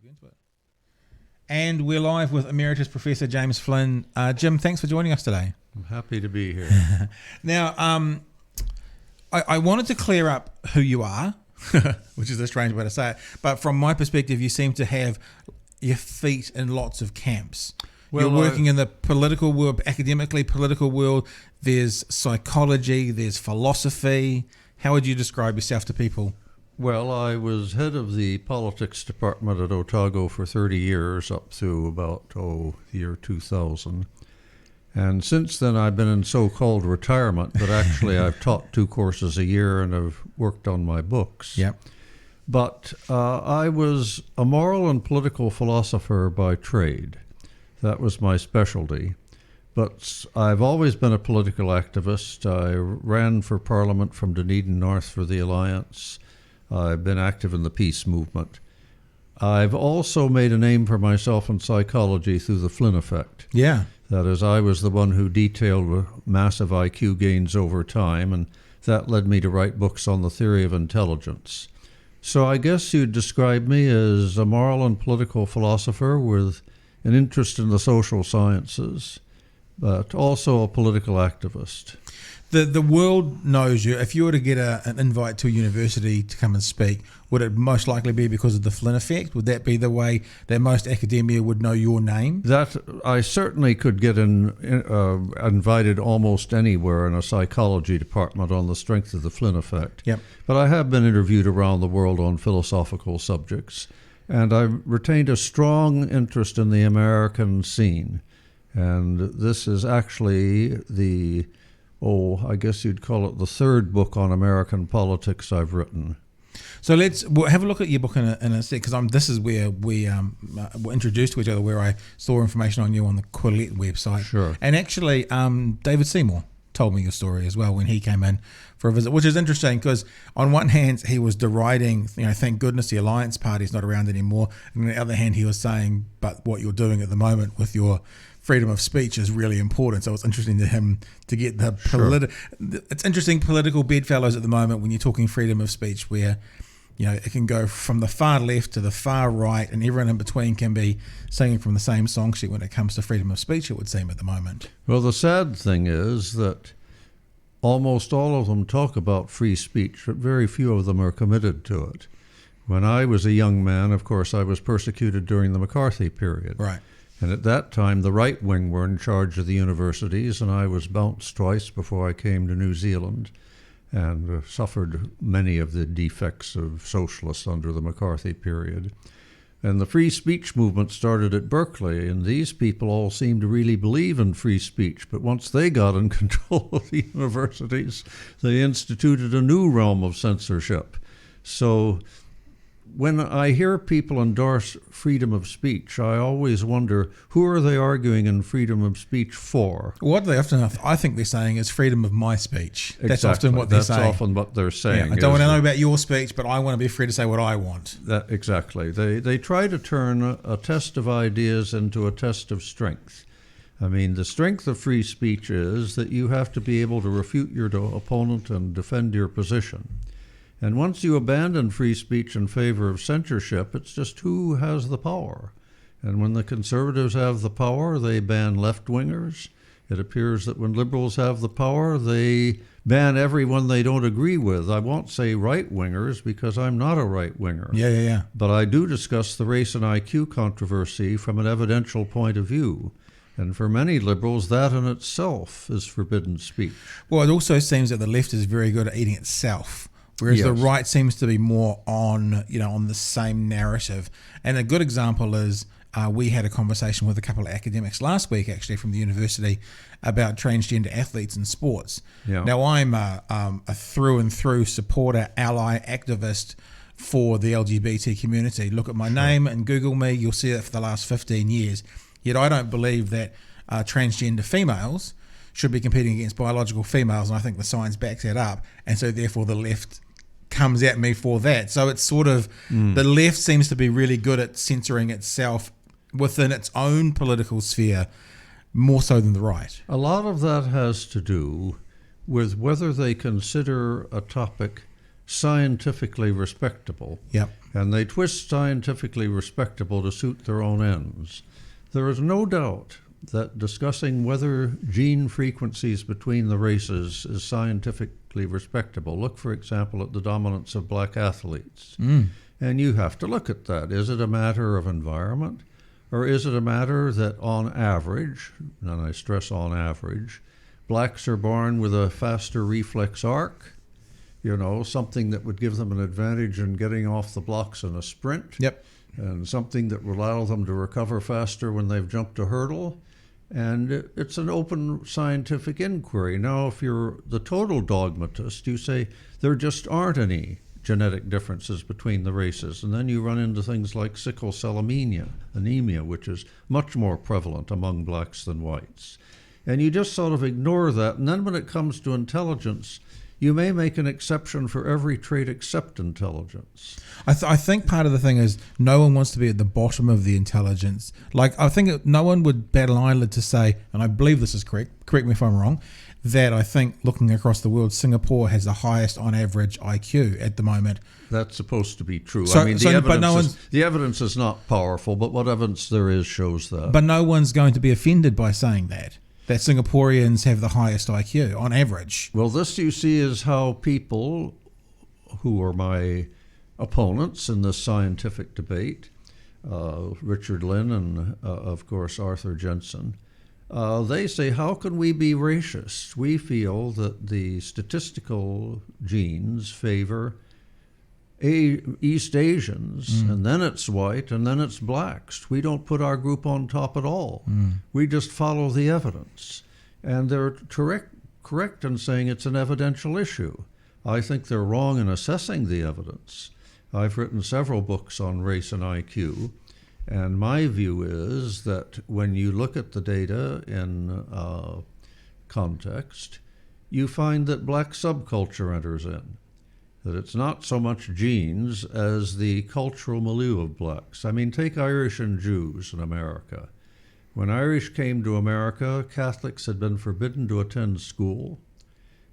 Into it. And we're live with Emeritus Professor James Flynn. Jim, thanks for joining us today. I'm happy to be here. Now, I wanted to clear up who you are, which is a strange way to say it, but from my perspective, you seem to have your feet in lots of camps. Well, you're working in the political world, academically political world. There's psychology, there's philosophy. How would you describe yourself to people? Well, I was head of the politics department at Otago for 30 years, up to about, the year 2000. And since then, I've been in so-called retirement, but actually I've taught 2 courses a year and I've worked on my books. Yep. But I was a moral and political philosopher by trade. That was my specialty. But I've always been a political activist. I ran for Parliament from Dunedin North for the Alliance. I've been active in the peace movement. I've also made a name for myself in psychology through the Flynn effect. Yeah. That is, I was the one who detailed massive IQ gains over time, and that led me to write books on the theory of intelligence. So I guess you'd describe me as a moral and political philosopher with an interest in the social sciences, but also a political activist. The world knows you. If you were to get an invite to a university to come and speak, would it most likely be because of the Flynn effect? Would that be the way that most academia would know your name? That I certainly could get invited almost anywhere in a psychology department on the strength of the Flynn effect. Yep. But I have been interviewed around the world on philosophical subjects, and I've retained a strong interest in the American scene. And this is actually I guess you'd call it the 3rd book on American politics I've written. So we'll have a look at your book in a sec, because this is where we were introduced to each other, where I saw information on you on the Quillette website. Sure. And actually, David Seymour told me your story as well when he came in for a visit, which is interesting because on one hand he was deriding, thank goodness the Alliance Party's not around anymore, and on the other hand he was saying, but what you're doing at the moment with your freedom of speech is really important. So it's interesting to him to get the it's interesting political bedfellows at the moment when you're talking freedom of speech, where it can go from the far left to the far right, and everyone in between can be singing from the same song sheet when it comes to freedom of speech, it would seem, at the moment. Well, the sad thing is that almost all of them talk about free speech, but very few of them are committed to it. When I was a young man, of course, I was persecuted during the McCarthy period. Right. And at that time, the right wing were in charge of the universities, and I was bounced twice before I came to New Zealand and suffered many of the defects of socialists under the McCarthy period. And the free speech movement started at Berkeley, and these people all seemed to really believe in free speech. But once they got in control of the universities, they instituted a new realm of censorship. So when I hear people endorse freedom of speech, I always wonder, who are they arguing in freedom of speech for? What they often, I think they're saying, is freedom of my speech. Exactly. That's often what they're saying. That's often what they're saying. Yeah, I don't want to know about your speech, but I want to be free to say what I want. Exactly. They try to turn a test of ideas into a test of strength. I mean, the strength of free speech is that you have to be able to refute your opponent and defend your position. And once you abandon free speech in favor of censorship, it's just who has the power. And when the conservatives have the power, they ban left-wingers. It appears that when liberals have the power, they ban everyone they don't agree with. I won't say right-wingers because I'm not a right-winger. Yeah. But I do discuss the race and IQ controversy from an evidential point of view. And for many liberals, that in itself is forbidden speech. Well, it also seems that the left is very good at eating itself, whereas the right seems to be more on the same narrative. And a good example is we had a conversation with a couple of academics last week, actually, from the university about transgender athletes in sports. Yeah. Now, I'm a through and through supporter, ally, activist for the LGBT community. Look at my name and Google me, you'll see it for the last 15 years. Yet I don't believe that transgender females should be competing against biological females, and I think the science backs that up, and so therefore the left comes at me for that. So it's sort of the left seems to be really good at censoring itself within its own political sphere, more so than the right. A lot of that has to do with whether they consider a topic scientifically respectable. Yep. And they twist scientifically respectable to suit their own ends. There is no doubt that discussing whether gene frequencies between the races is scientifically respectable. Look, for example, at the dominance of black athletes. And you have to look at that. Is it a matter of environment? Or is it a matter that on average, and I stress on average, blacks are born with a faster reflex arc, something that would give them an advantage in getting off the blocks in a sprint, Yep. and something that would allow them to recover faster when they've jumped a hurdle. And it's an open scientific inquiry. Now, if you're the total dogmatist, you say there just aren't any genetic differences between the races. And then you run into things like sickle cell anemia, which is much more prevalent among blacks than whites. And you just sort of ignore that. And then when it comes to intelligence, you may make an exception for every trait except intelligence. I think part of the thing is no one wants to be at the bottom of the intelligence. Like, I think no one would bat an eyelid to say, and I believe this is correct me if I'm wrong, that I think looking across the world, Singapore has the highest on average IQ at the moment. That's supposed to be true. So, I mean, the evidence is not powerful, but what evidence there is shows that. But no one's going to be offended by saying that Singaporeans have the highest IQ on average. Well, this, you see, is how people who are my opponents in this scientific debate, Richard Lynn and, of course, Arthur Jensen, they say, how can we be racist? We feel that the statistical genes favor East Asians, and then it's white, and then it's blacks. We don't put our group on top at all. We just follow the evidence. And they're correct in saying it's an evidential issue. I think they're wrong in assessing the evidence. I've written several books on race and IQ, and my view is that when you look at the data in context, you find that black subculture enters in. That it's not so much genes as the cultural milieu of blacks. I mean, take Irish and Jews in America. When Irish came to America, Catholics had been forbidden to attend school.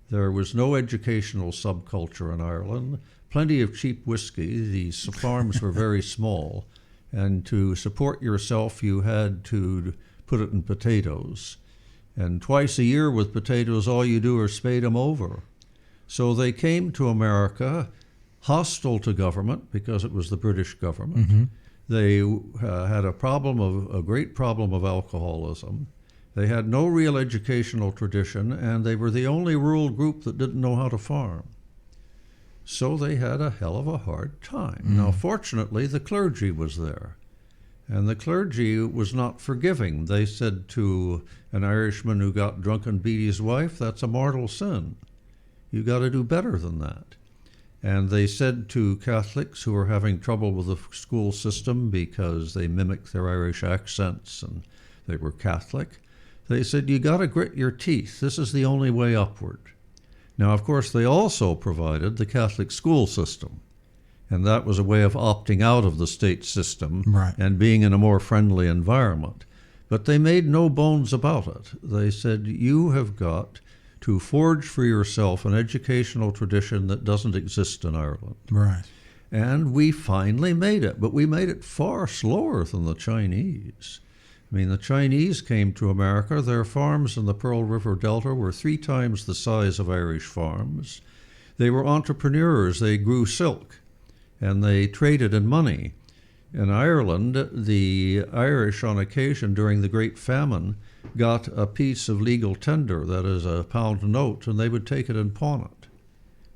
There was no educational subculture in Ireland, plenty of cheap whiskey. The farms were very small, and to support yourself, you had to put it in potatoes. And twice a year with potatoes, all you do is spade them over. So they came to America hostile to government because it was the British government. They had a great problem of alcoholism. They had no real educational tradition, and they were the only rural group that didn't know how to farm. So they had a hell of a hard time. Now, fortunately, the clergy was there, and the clergy was not forgiving. They said to an Irishman who got drunk and beat his wife, that's a mortal sin. You got to do better than that. And they said to Catholics who were having trouble with the school system because they mimicked their Irish accents and they were Catholic, they said, you got to grit your teeth. This is the only way upward. Now, of course, they also provided the Catholic school system. And that was a way of opting out of the state system and being in a more friendly environment. But they made no bones about it. They said, you have got to forge for yourself an educational tradition that doesn't exist in Ireland. Right. And we finally made it, but we made it far slower than the Chinese. I mean, the Chinese came to America. Their farms in the Pearl River Delta were 3 times the size of Irish farms. They were entrepreneurs. They grew silk, and they traded in money. In Ireland, the Irish, on occasion during the Great Famine, got a piece of legal tender, that is a pound note, and they would take it and pawn it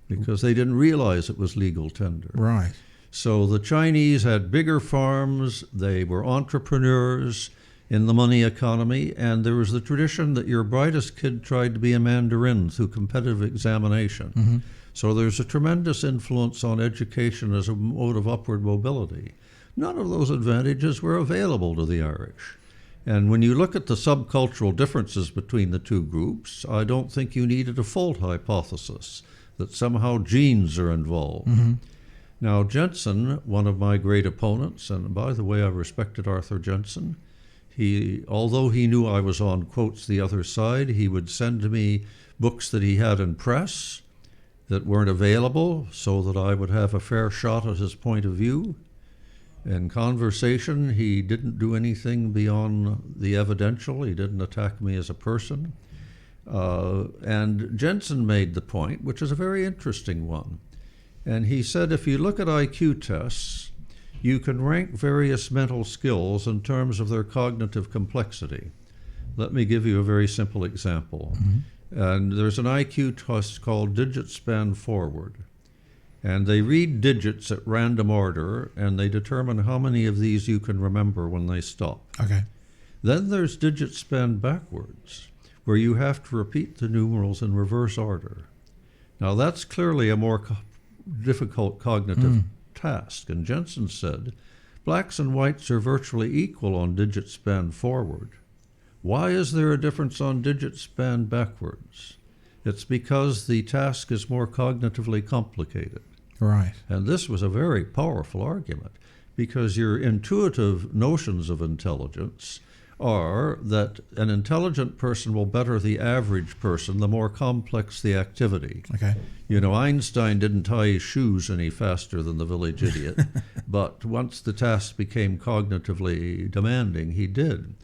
because they didn't realize it was legal tender. Right. So the Chinese had bigger farms, they were entrepreneurs in the money economy, and there was the tradition that your brightest kid tried to be a Mandarin through competitive examination. So there's a tremendous influence on education as a mode of upward mobility. None of those advantages were available to the Irish. And when you look at the subcultural differences between the two groups, I don't think you need a default hypothesis that somehow genes are involved. Now, Jensen, one of my great opponents, and by the way, I respected Arthur Jensen, although he knew I was on, quotes, the other side, he would send me books that he had in press, that weren't available so that I would have a fair shot at his point of view. In conversation, he didn't do anything beyond the evidential. He didn't attack me as a person. And Jensen made the point, which is a very interesting one. And he said, if you look at IQ tests, you can rank various mental skills in terms of their cognitive complexity. Let me give you a very simple example. And there's an IQ test called Digit Span Forward. And they read digits at random order, and they determine how many of these you can remember when they stop. Okay. Then there's Digit Span Backwards, where you have to repeat the numerals in reverse order. Now that's clearly a more difficult cognitive task. And Jensen said, blacks and whites are virtually equal on digit span forward. Why is there a difference on digit span backwards? It's because the task is more cognitively complicated. Right. And this was a very powerful argument, because your intuitive notions of intelligence are that an intelligent person will better the average person the more complex the activity. Okay. You know, Einstein didn't tie his shoes any faster than the village idiot, but once the task became cognitively demanding, he did.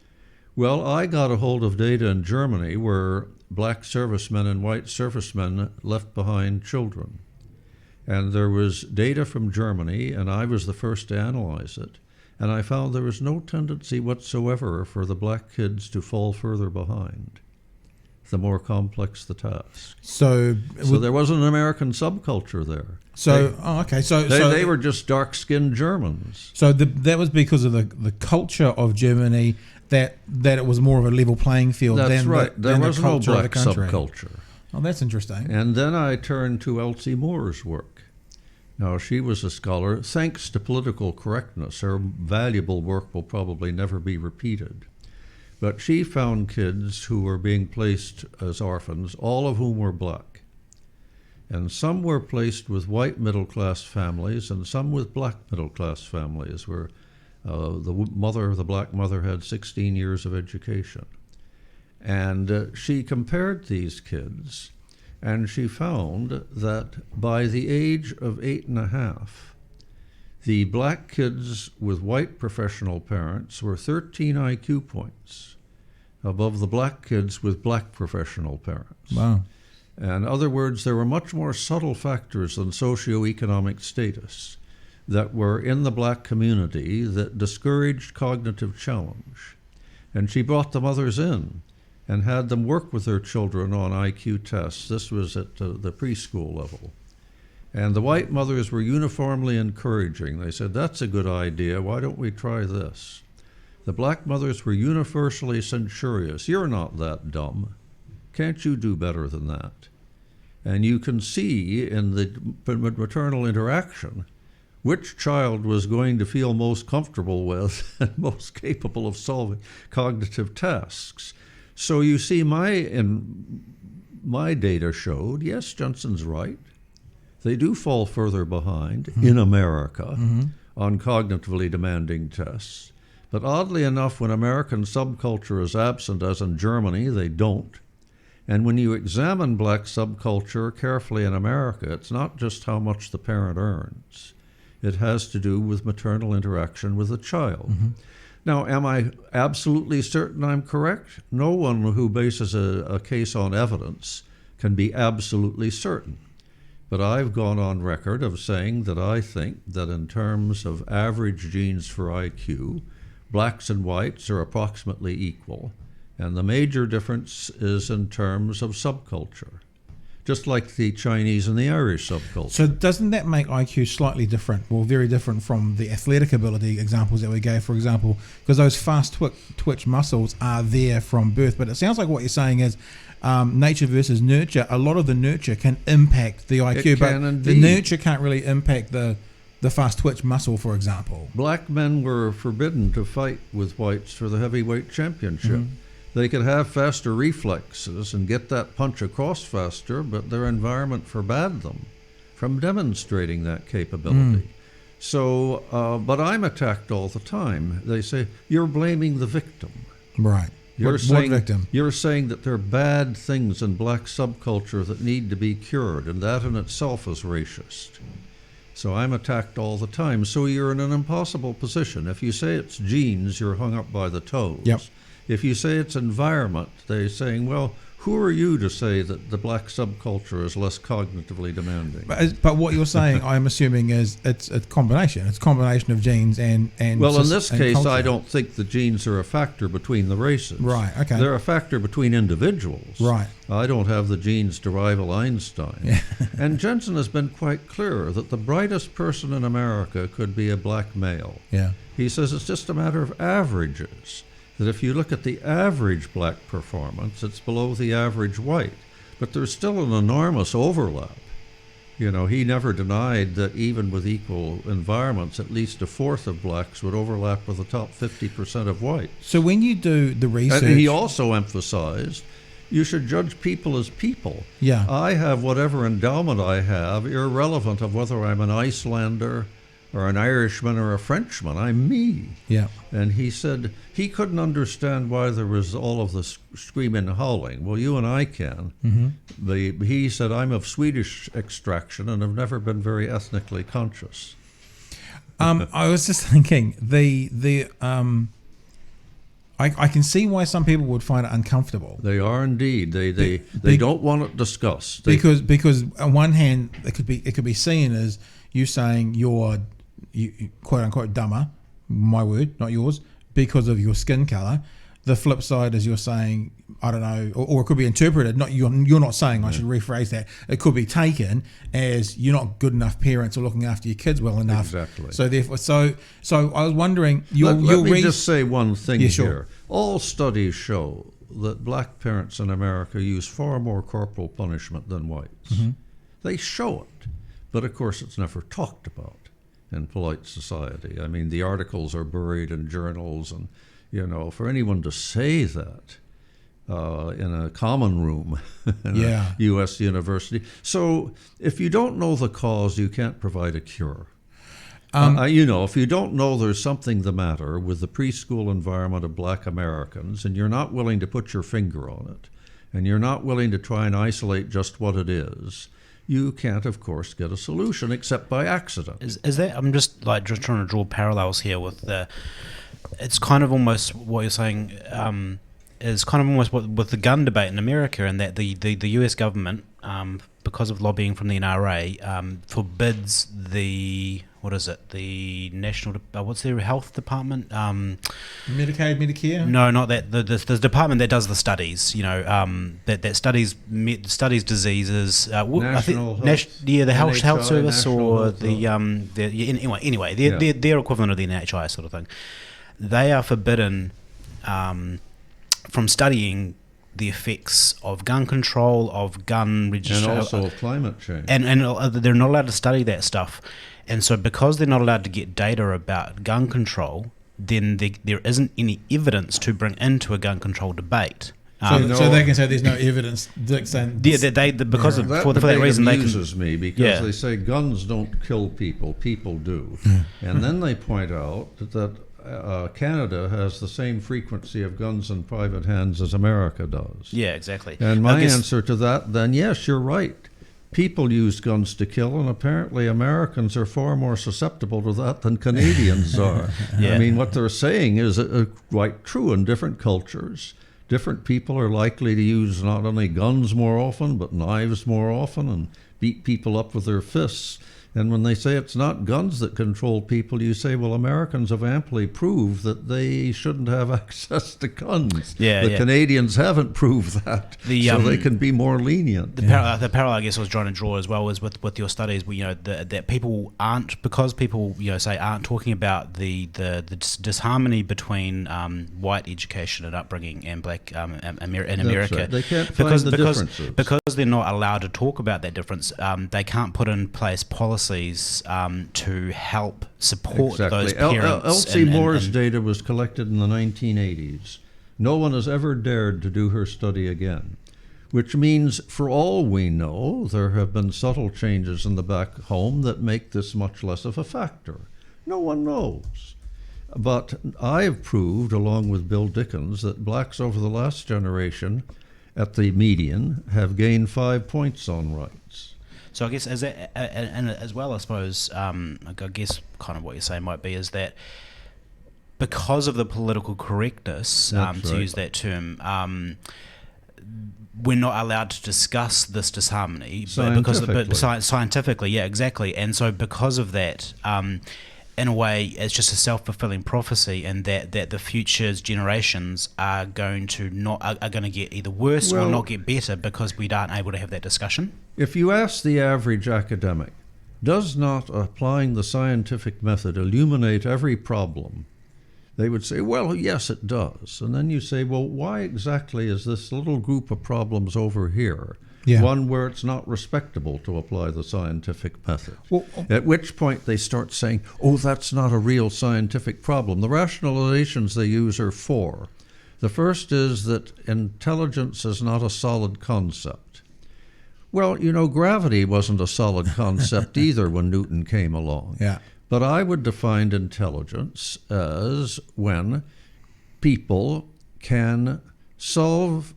Well, I got a hold of data in Germany where black servicemen and white servicemen left behind children. And there was data from Germany, and I was the first to analyze it. And I found there was no tendency whatsoever for the black kids to fall further behind, the more complex the task. So there wasn't an American subculture there. So They were just dark-skinned Germans. So that was because of the culture of Germany, that it was more of a level playing field. That's than right. The, there than was the no culture black of the country. subculture. Oh, that's interesting. And then I turned to Elsie Moore's work. Now, she was a scholar. Thanks to political correctness, her valuable work will probably never be repeated. But she found kids who were being placed as orphans, all of whom were black. And some were placed with white middle-class families and some with black middle-class families, where the black mother had 16 years of education. And she compared these kids, and she found that by the age of 8.5, the black kids with white professional parents were 13 IQ points above the black kids with black professional parents. Wow. In other words, there were much more subtle factors than socioeconomic status that were in the black community that discouraged cognitive challenge. And she brought the mothers in and had them work with their children on IQ tests. This was at the preschool level. And the white mothers were uniformly encouraging. They said, that's a good idea. Why don't we try this? The black mothers were universally censorious. You're not that dumb. Can't you do better than that? And you can see in the maternal interaction which child was going to feel most comfortable with and most capable of solving cognitive tasks. So you see, my data showed, yes, Jensen's right. They do fall further behind in America on cognitively demanding tests. But oddly enough, when American subculture is absent, as in Germany, they don't. And when you examine black subculture carefully in America, it's not just how much the parent earns. It has to do with maternal interaction with the child. Now, am I absolutely certain I'm correct? No one who bases a case on evidence can be absolutely certain. But I've gone on record of saying that I think that in terms of average genes for IQ, blacks and whites are approximately equal. And the major difference is in terms of subculture, just like the Chinese and the Irish subculture. So doesn't that make IQ slightly different, or very different from the athletic ability examples that we gave, for example, because those fast twitch muscles are there from birth. But it sounds like what you're saying is nature versus nurture. A lot of the nurture can impact the IQ, but the nurture can't really impact the fast twitch muscle, for example. Black men were forbidden to fight with whites for the heavyweight championship. They could have faster reflexes and get that punch across faster, but their environment forbade them from demonstrating that capability. So, but I'm attacked all the time. They say, you're blaming the victim. Right. You're What victim? You're saying that there are bad things in black subculture that need to be cured, and that in itself is racist. So I'm attacked all the time. So you're in an impossible position. If you say it's genes, you're hung up by the toes. Yep. If you say it's environment, they're saying, well, who are you to say that the black subculture is less cognitively demanding? But what you're saying, I'm assuming, is it's a combination. It's a combination of genes and well, in this case, culture. I don't think the genes are a factor between the races. Right, okay. They're a factor between individuals. Right. I don't have the genes to rival Einstein. Yeah. And Jensen has been quite clear that the brightest person in America could be a black male. Yeah. He says it's just a matter of averages. That if you look at the average black performance, it's below the average white. But there's still an enormous overlap. You know, he never denied that even with equal environments, at least a fourth of blacks would overlap with the top 50% of whites. So when you do the research... And he also emphasized you should judge people as people. Yeah. I have whatever endowment I have, irrelevant of whether I'm an Icelander or an Irishman or a Frenchman. I'm me. Yeah. And he said he couldn't understand why there was all of this screaming and howling. Well, you and I can. Mm-hmm. He said, I'm of Swedish extraction and have never been very ethnically conscious. I was just thinking, I can see why some people would find it uncomfortable. They are indeed. They don't want it discussed. Because on one hand, it could be seen as you saying you're quote unquote dumber, my word, not yours, because of your skin color. The flip side is you're saying, I don't know, or it could be interpreted, you're not saying, I should rephrase that, it could be taken as you're not good enough parents or looking after your kids well enough. Exactly. So therefore, so I was wondering, let me just say one thing Yeah, here. sure. All studies show that black parents in America use far more corporal punishment than whites. Mm-hmm. They show it, but of course it's never talked about in polite society. I mean, the articles are buried in journals, and for anyone to say that in a common room in a U.S. university. So if you don't know the cause, you can't provide a cure. If you don't know there's something the matter with the preschool environment of black Americans, and you're not willing to put your finger on it, and you're not willing to try and isolate just what it is, you can't, of course, get a solution except by accident. Is that, I'm just trying to draw parallels here with it's kind of almost what you're saying is kind of almost what with the gun debate in America, and that the US government, because of lobbying from the NRA, forbids the National, what's their health department? Medicaid, Medicare? No, not that. The department that does the studies, that studies diseases. National the Health Service, or Health anyway, their equivalent of the NHI sort of thing. They are forbidden from studying the effects of gun control, of gun registration, and also of climate change. And they're not allowed to study that stuff. And so because they're not allowed to get data about gun control, then there isn't any evidence to bring into a gun control debate. So they can say there's no evidence. Because for that reason, they amuses me because they say guns don't kill people, people do. And then they point out that Canada has the same frequency of guns in private hands as America does. Yeah, exactly. And my answer to that, then, yes, you're right. People use guns to kill, and apparently Americans are far more susceptible to that than Canadians are. Yeah. I mean, what they're saying is quite true in different cultures. Different people are likely to use not only guns more often, but knives more often, and beat people up with their fists. And when they say it's not guns that control people, you say, well, Americans have amply proved that they shouldn't have access to guns. The Canadians haven't proved that, so they can be more lenient. The parallel, I guess, I was trying to draw as well is with your studies, that people aren't, because people, say aren't talking about the disharmony between white education and upbringing and black in America. Right. They can't find the differences. Because they're not allowed to talk about that difference. They can't put in place policies to help support those parents. Elsie Moore's data was collected in the 1980s. No one has ever dared to do her study again, which means, for all we know, there have been subtle changes in the back home that make this much less of a factor. No one knows. But I have proved, along with Bill Dickens, that blacks over the last generation at the median have gained 5 points on rights. So I guess as that, and as well, I suppose, I guess kind of what you're saying might be is that because of the political correctness, to use that term, we're not allowed to discuss this disharmony scientifically, yeah, exactly. And so because of that, in a way, it's just a self-fulfilling prophecy, and that the future's generations are going to get either worse or not get better because we aren't able to have that discussion. If you ask the average academic, does not applying the scientific method illuminate every problem? They would say, well, yes, it does. And then you say, well, why exactly is this little group of problems over here one where it's not respectable to apply the scientific method? Well, at which point they start saying, oh, that's not a real scientific problem. The rationalizations they use are 4. The first is that intelligence is not a solid concept. Well, gravity wasn't a solid concept either when Newton came along. Yeah. But I would define intelligence as when people can solve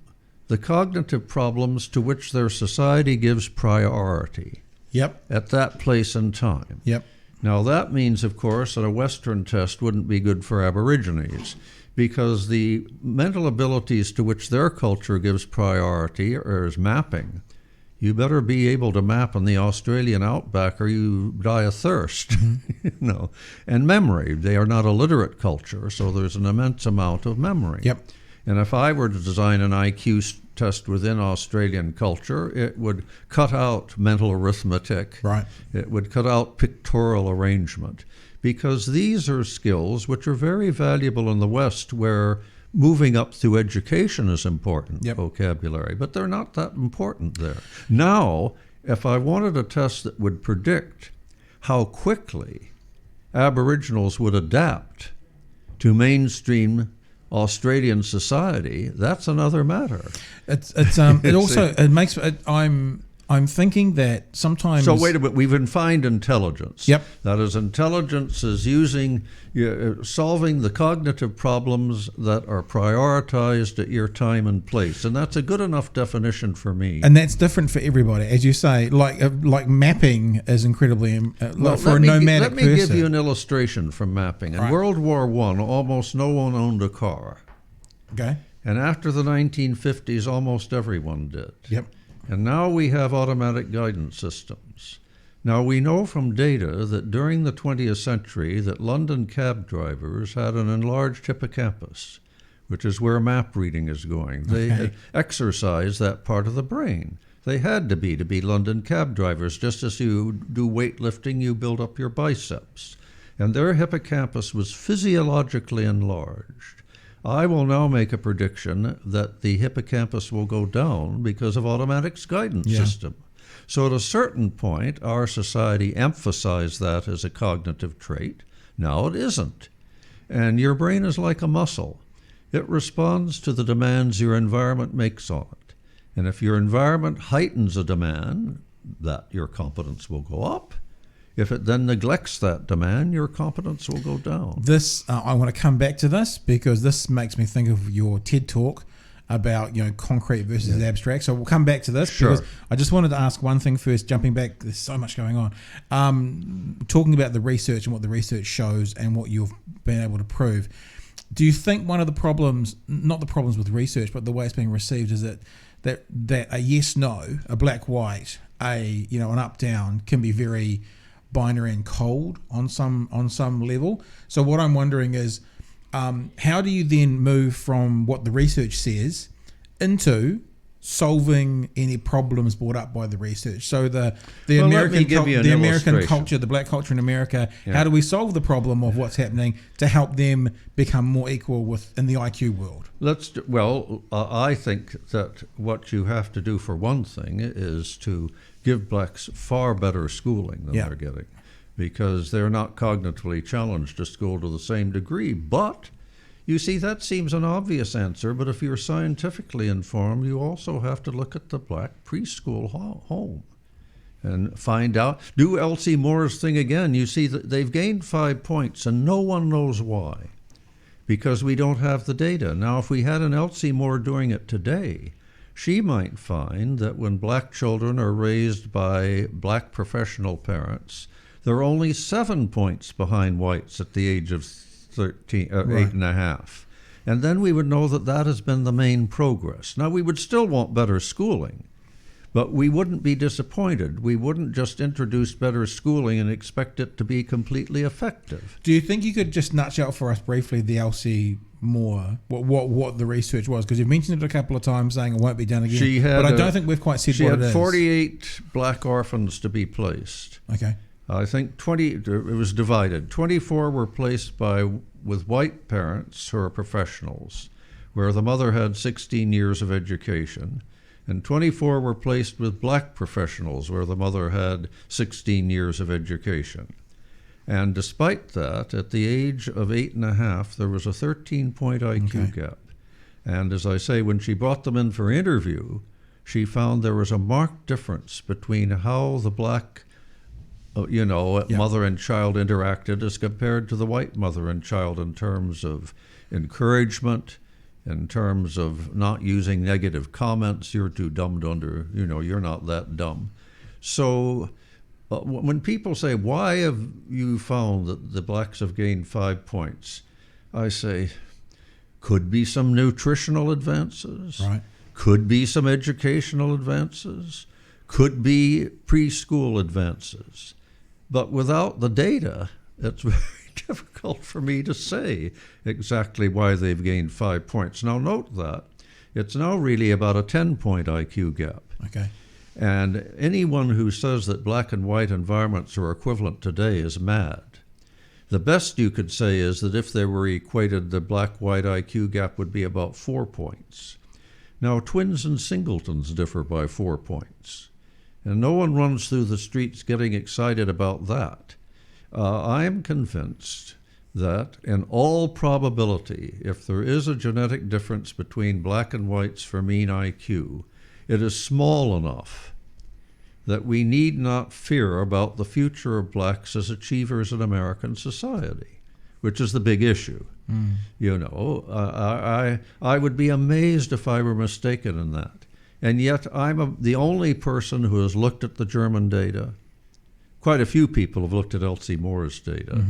the cognitive problems to which their society gives priority. Yep. At that place and time. Yep. Now that means, of course, that a Western test wouldn't be good for Aborigines, because the mental abilities to which their culture gives priority is mapping. You better be able to map in the Australian outback or you die of thirst. And memory. They are not a literate culture, so there's an immense amount of memory. Yep. And if I were to design an IQ test within Australian culture, it would cut out mental arithmetic. Right. It would cut out pictorial arrangement, because these are skills which are very valuable in the West, where moving up through education is important, vocabulary, but they're not that important there. Now, if I wanted a test that would predict how quickly Aboriginals would adapt to mainstream Australian society, that's another matter. I'm thinking that sometimes. So wait a minute, we've defined intelligence. Yep. That is, intelligence is solving the cognitive problems that are prioritized at your time and place, and that's a good enough definition for me. And that's different for everybody, as you say. Like mapping is incredibly for a nomadic person. Let me give you an illustration from mapping. In World War I, almost no one owned a car. Okay. And after the 1950s, almost everyone did. Yep. And now we have automatic guidance systems. Now we know from data that during the 20th century that London cab drivers had an enlarged hippocampus, which is where map reading is going. They exercise that part of the brain. They had to be London cab drivers. Just as you do weightlifting, you build up your biceps. And their hippocampus was physiologically enlarged. I will now make a prediction that the hippocampus will go down because of automatic guidance system. So at a certain point, our society emphasized that as a cognitive trait. Now it isn't. And your brain is like a muscle. It responds to the demands your environment makes on it. And if your environment heightens a demand, that your competence will go up. If it then neglects that demand, your competence will go down. I want to come back to this because this makes me think of your TED talk about concrete versus abstract. So we'll come back to this because I just wanted to ask one thing first. Jumping back, there's so much going on. Talking about the research and what the research shows and what you've been able to prove. Do you think one of the problems, not the problems with research, but the way it's being received, is that a yes/no, a black/white, an up/down can be very binary and cold on some level? So what I'm wondering is, how do you then move from what the research says into solving any problems brought up by the research? So the American culture, the black culture in America, how do we solve the problem of what's happening to help them become more equal in the IQ world? I think that what you have to do for one thing is to give blacks far better schooling than they're getting, because they're not cognitively challenged to school to the same degree. But you see, that seems an obvious answer, but if you're scientifically informed, you also have to look at the black preschool home. and find out. Do Elsie Moore's thing again. You see that they've gained 5 points, and no one knows why, because we don't have the data. Now, if we had an Elsie Moore doing it today, she might find that when black children are raised by black professional parents, they're only 7 points behind whites at the age of 13, Right. 8.5. And then we would know that that has been the main progress. Now, we would still want better schooling, but we wouldn't be disappointed. We wouldn't just introduce better schooling and expect it to be completely effective. Do you think you could just nutshell out for us briefly the Elsie Moore, what the research was? Because you've mentioned it a couple of times, saying it won't be done again. But I don't think we've quite said what it is. She had 48 black orphans to be placed. Okay. I think it was divided. 24 were placed with white parents who are professionals, where the mother had 16 years of education, and 24 were placed with black professionals, where the mother had 16 years of education. And despite that, at the age of 8.5, there was a 13-point IQ gap. And as I say, when she brought them in for interview, she found there was a marked difference between how the black mother and child interacted as compared to the white mother and child in terms of encouragement, in terms of not using negative comments. You're too dumb to you're not that dumb. So when people say, why have you found that the blacks have gained 5 points? I say, could be some nutritional advances. Right. Could be some educational advances. Could be preschool advances. But without the data, it's very difficult for me to say exactly why they've gained 5 points. Now, note that it's now really about a 10-point IQ gap. Okay. And anyone who says that black and white environments are equivalent today is mad. The best you could say is that if they were equated, the black-white IQ gap would be about 4 points. Now, twins and singletons differ by 4 points. And no one runs through the streets getting excited about that. I am convinced that in all probability, if there is a genetic difference between black and whites for mean IQ, it is small enough that we need not fear about the future of blacks as achievers in American society, which is the big issue. I would be amazed if I were mistaken in that. And yet I'm the only person who has looked at the German data. Quite a few people have looked at Elsie Moore's data.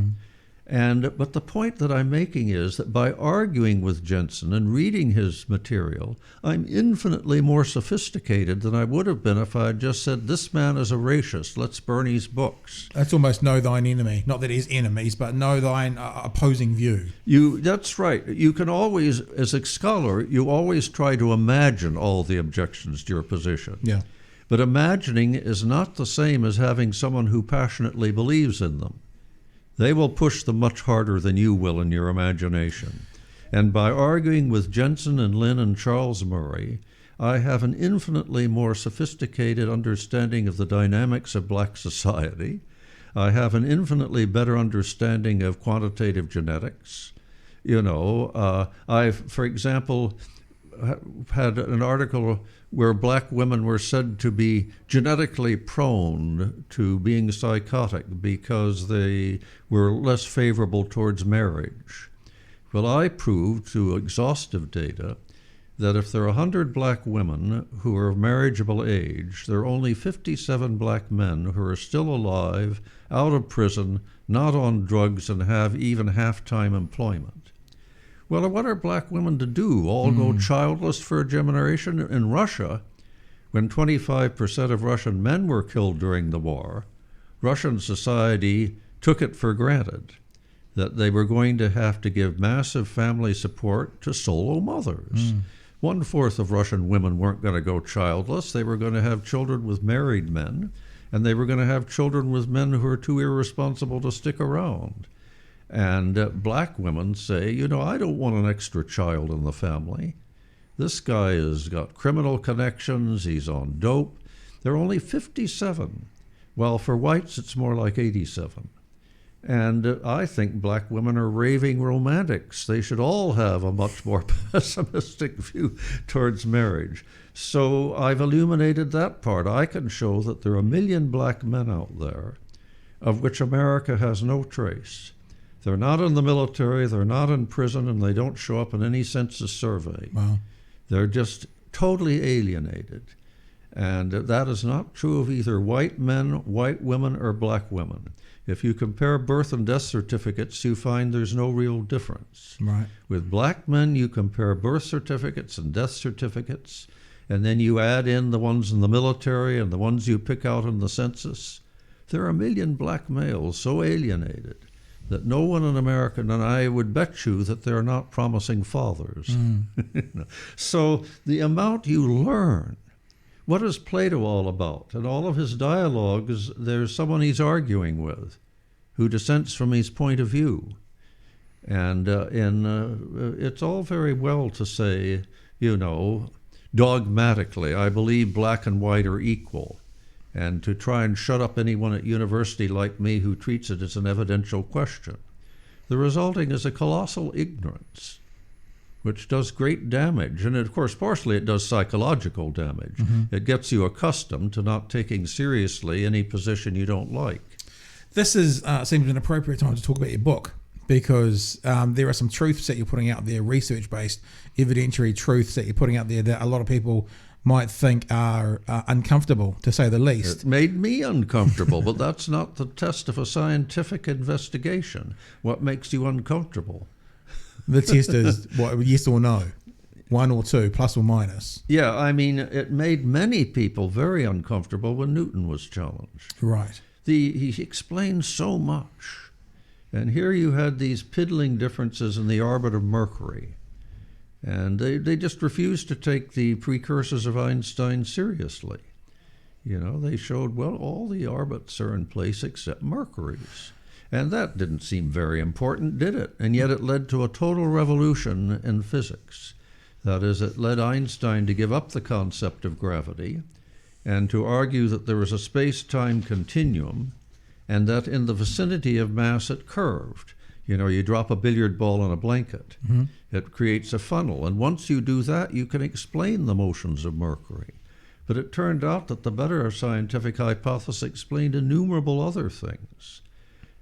But the point that I'm making is that by arguing with Jensen and reading his material, I'm infinitely more sophisticated than I would have been if I had just said, this man is a racist, let's burn his books. That's almost know thine enemy. Not that he's enemies, but know thine opposing view. That's right. You can always, as a scholar, you always try to imagine all the objections to your position. Yeah. But imagining is not the same as having someone who passionately believes in them. They will push them much harder than you will in your imagination. And by arguing with Jensen and Lynn and Charles Murray, I have an infinitely more sophisticated understanding of the dynamics of black society. I have an infinitely better understanding of quantitative genetics. I've, for example, had an article where black women were said to be genetically prone to being psychotic because they were less favorable towards marriage. Well, I proved through exhaustive data that if there are 100 black women who are of marriageable age, there are only 57 black men who are still alive, out of prison, not on drugs, and have even half-time employment. Well, what are black women to do? All go childless for a generation? In Russia, when 25% of Russian men were killed during the war, Russian society took it for granted that they were going to have to give massive family support to solo mothers. 1/4 of Russian women weren't going to go childless. They were going to have children with married men, and they were going to have children with men who were too irresponsible to stick around. And black women say, I don't want an extra child in the family. This guy has got criminal connections, he's on dope. There are only 57. Well, for whites, it's more like 87. And I think black women are raving romantics. They should all have a much more pessimistic view towards marriage. So I've illuminated that part. I can show that there are 1 million black men out there of which America has no trace. They're not in the military, they're not in prison, and they don't show up in any census survey. Wow. They're just totally alienated. And that is not true of either white men, white women, or black women. If you compare birth and death certificates, you find there's no real difference. Right. With black men, you compare birth certificates and death certificates, and then you add in the ones in the military and the ones you pick out in the census. There are 1 million black males so alienated that no one in America, and I would bet you that they're not promising fathers. So the amount you learn, what is Plato all about? In all of his dialogues, there's someone he's arguing with who dissents from his point of view. And it's all very well to say, dogmatically, I believe black and white are equal, and to try and shut up anyone at university like me who treats it as an evidential question. The resulting is a colossal ignorance, which does great damage. And of course, partially it does psychological damage. Mm-hmm. It gets you accustomed to not taking seriously any position you don't like. This seems an appropriate time to talk about your book, because there are some truths that you're putting out there, research-based, evidentiary truths that you're putting out there that a lot of people might think are uncomfortable, to say the least. It made me uncomfortable, but that's not the test of a scientific investigation. What makes you uncomfortable? The test is what, yes or no, 1 or 2, plus or minus. Yeah, I mean, it made many people very uncomfortable when Newton was challenged. Right. He explained so much. And here you had these piddling differences in the orbit of Mercury. And they just refused to take the precursors of Einstein seriously. They showed, well, all the orbits are in place except Mercury's. And that didn't seem very important, did it? And yet it led to a total revolution in physics. That is, it led Einstein to give up the concept of gravity and to argue that there was a space-time continuum and that in the vicinity of mass it curved. You drop a billiard ball on a blanket. Mm-hmm. It creates a funnel. And once you do that, you can explain the motions of Mercury. But it turned out that the better scientific hypothesis explained innumerable other things.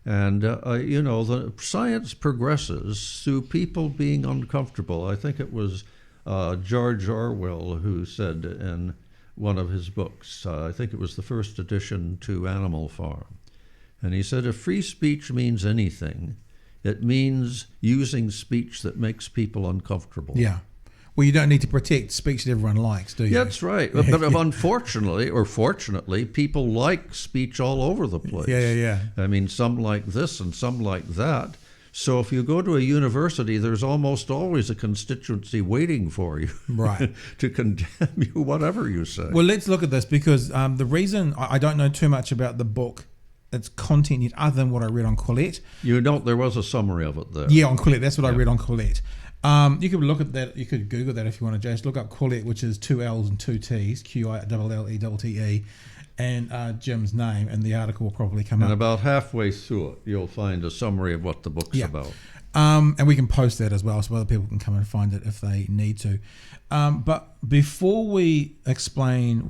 And, the science progresses through people being uncomfortable. I think it was George Orwell who said in one of his books, I think it was the first edition to Animal Farm, and he said, if free speech means anything, it means using speech that makes people uncomfortable. Yeah. Well, you don't need to protect speech that everyone likes, do you? That's right. But unfortunately, or fortunately, people like speech all over the place. Yeah. I mean, some like this and some like that. So if you go to a university, there's almost always a constituency waiting for you, right, to condemn you, whatever you say. Well, let's look at this, because the reason I don't know too much about the book, its content yet, other than what I read on Quillette. There was a summary of it there. Yeah, on Quillette. That's what I read on Quillette. You could look at that. You could Google that if you want to, Jace. Look up Quillette, which is 2 L's and 2 T's, QILLETTE, and Jim's name, and the article will probably come up. And about halfway through it, you'll find a summary of what the book's about. And we can post that as well, so other people can come and find it if they need to. But before you explain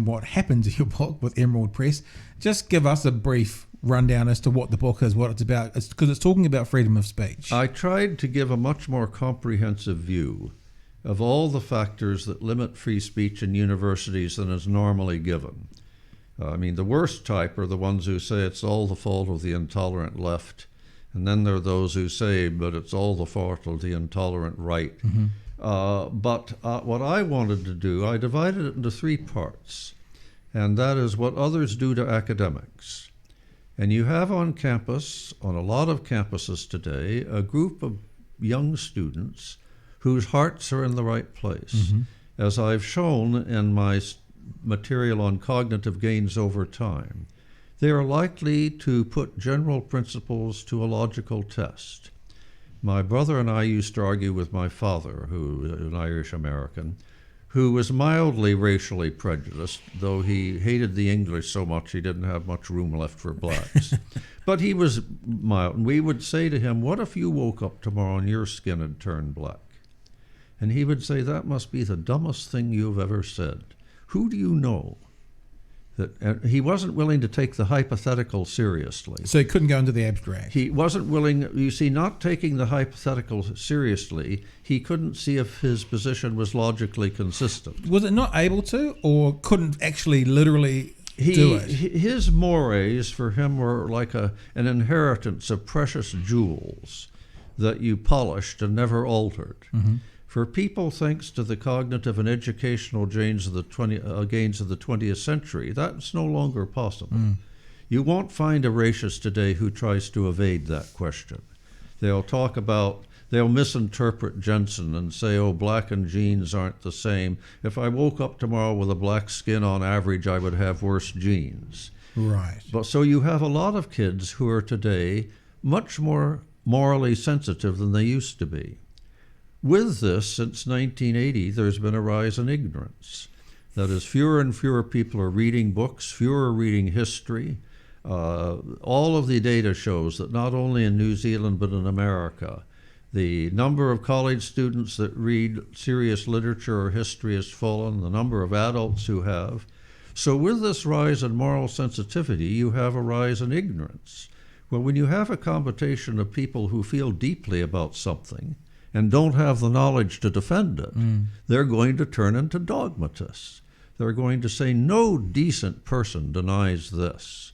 what happens in your book with Emerald Press, just give us a brief rundown as to what the book is, what it's about, because it's talking about freedom of speech. I tried to give a much more comprehensive view of all the factors that limit free speech in universities than is normally given. The worst type are the ones who say it's all the fault of the intolerant left, and then there are those who say, but it's all the fault of the intolerant right. Mm-hmm. But what I wanted to do, I divided it into 3 parts, and that is what others do to academics. And you have on campus, on a lot of campuses today, a group of young students whose hearts are in the right place. Mm-hmm. As I've shown in my material on cognitive gains over time, they are likely to put general principles to a logical test. My brother and I used to argue with my father, who is an Irish American, who was mildly racially prejudiced, though he hated the English so much he didn't have much room left for blacks. But he was mild. And we would say to him, what if you woke up tomorrow and your skin had turned black? And he would say, that must be the dumbest thing you've ever said. Who do you know? That he wasn't willing to take the hypothetical seriously. So he couldn't go into the abstract. He wasn't willing, you see, not taking the hypothetical seriously, he couldn't see if his position was logically consistent. Was it not able to, or couldn't actually literally do it? His mores for him were like an inheritance of precious jewels that you polished and never altered. Mm-hmm. For people, thanks to the cognitive and educational gains of the 20th century, that's no longer possible. You won't find a racist today who tries to evade that question. They'll misinterpret Jensen and say, oh, black and genes aren't the same. If I woke up tomorrow with a black skin on average, I would have worse genes. Right. But so you have a lot of kids who are today much more morally sensitive than they used to be. With this, since 1980, there's been a rise in ignorance. That is, fewer and fewer people are reading books, fewer are reading history. All of the data shows that not only in New Zealand but in America, the number of college students that read serious literature or history has fallen, the number of adults who have. So with this rise in moral sensitivity, you have a rise in ignorance. Well, when you have a combination of people who feel deeply about something and don't have the knowledge to defend it, they're going to turn into dogmatists. They're going to say, no decent person denies this.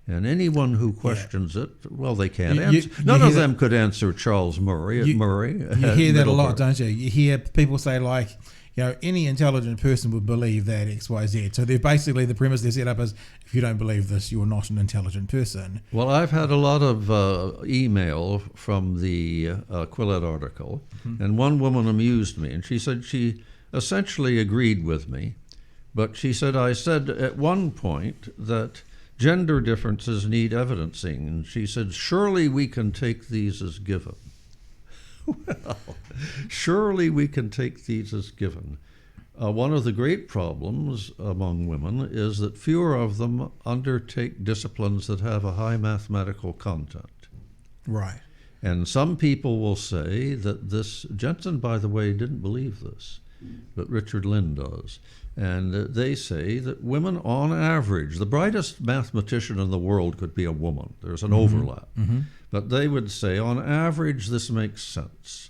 And anyone who questions it, well, they can't answer. None of them could answer Charles Murray at Murray. You hear that a lot, don't you? You hear people say, like, any intelligent person would believe that X, Y, Z. So they're basically, the premise they're set up is, if you don't believe this, you're not an intelligent person. Well, I've had a lot of email from the Quillette article, and one woman amused me, and she said she essentially agreed with me, but she said, I said at one point that gender differences need evidencing, and she said, surely we can take these as given. Well, surely we can take these as given. One of the great problems among women is that fewer of them undertake disciplines that have a high mathematical content. Right. And some people will say that this, Jensen, by the way, didn't believe this, but Richard Lynn does. And they say that women, on average, the brightest mathematician in the world could be a woman. There's an overlap. But they would say, on average, this makes sense.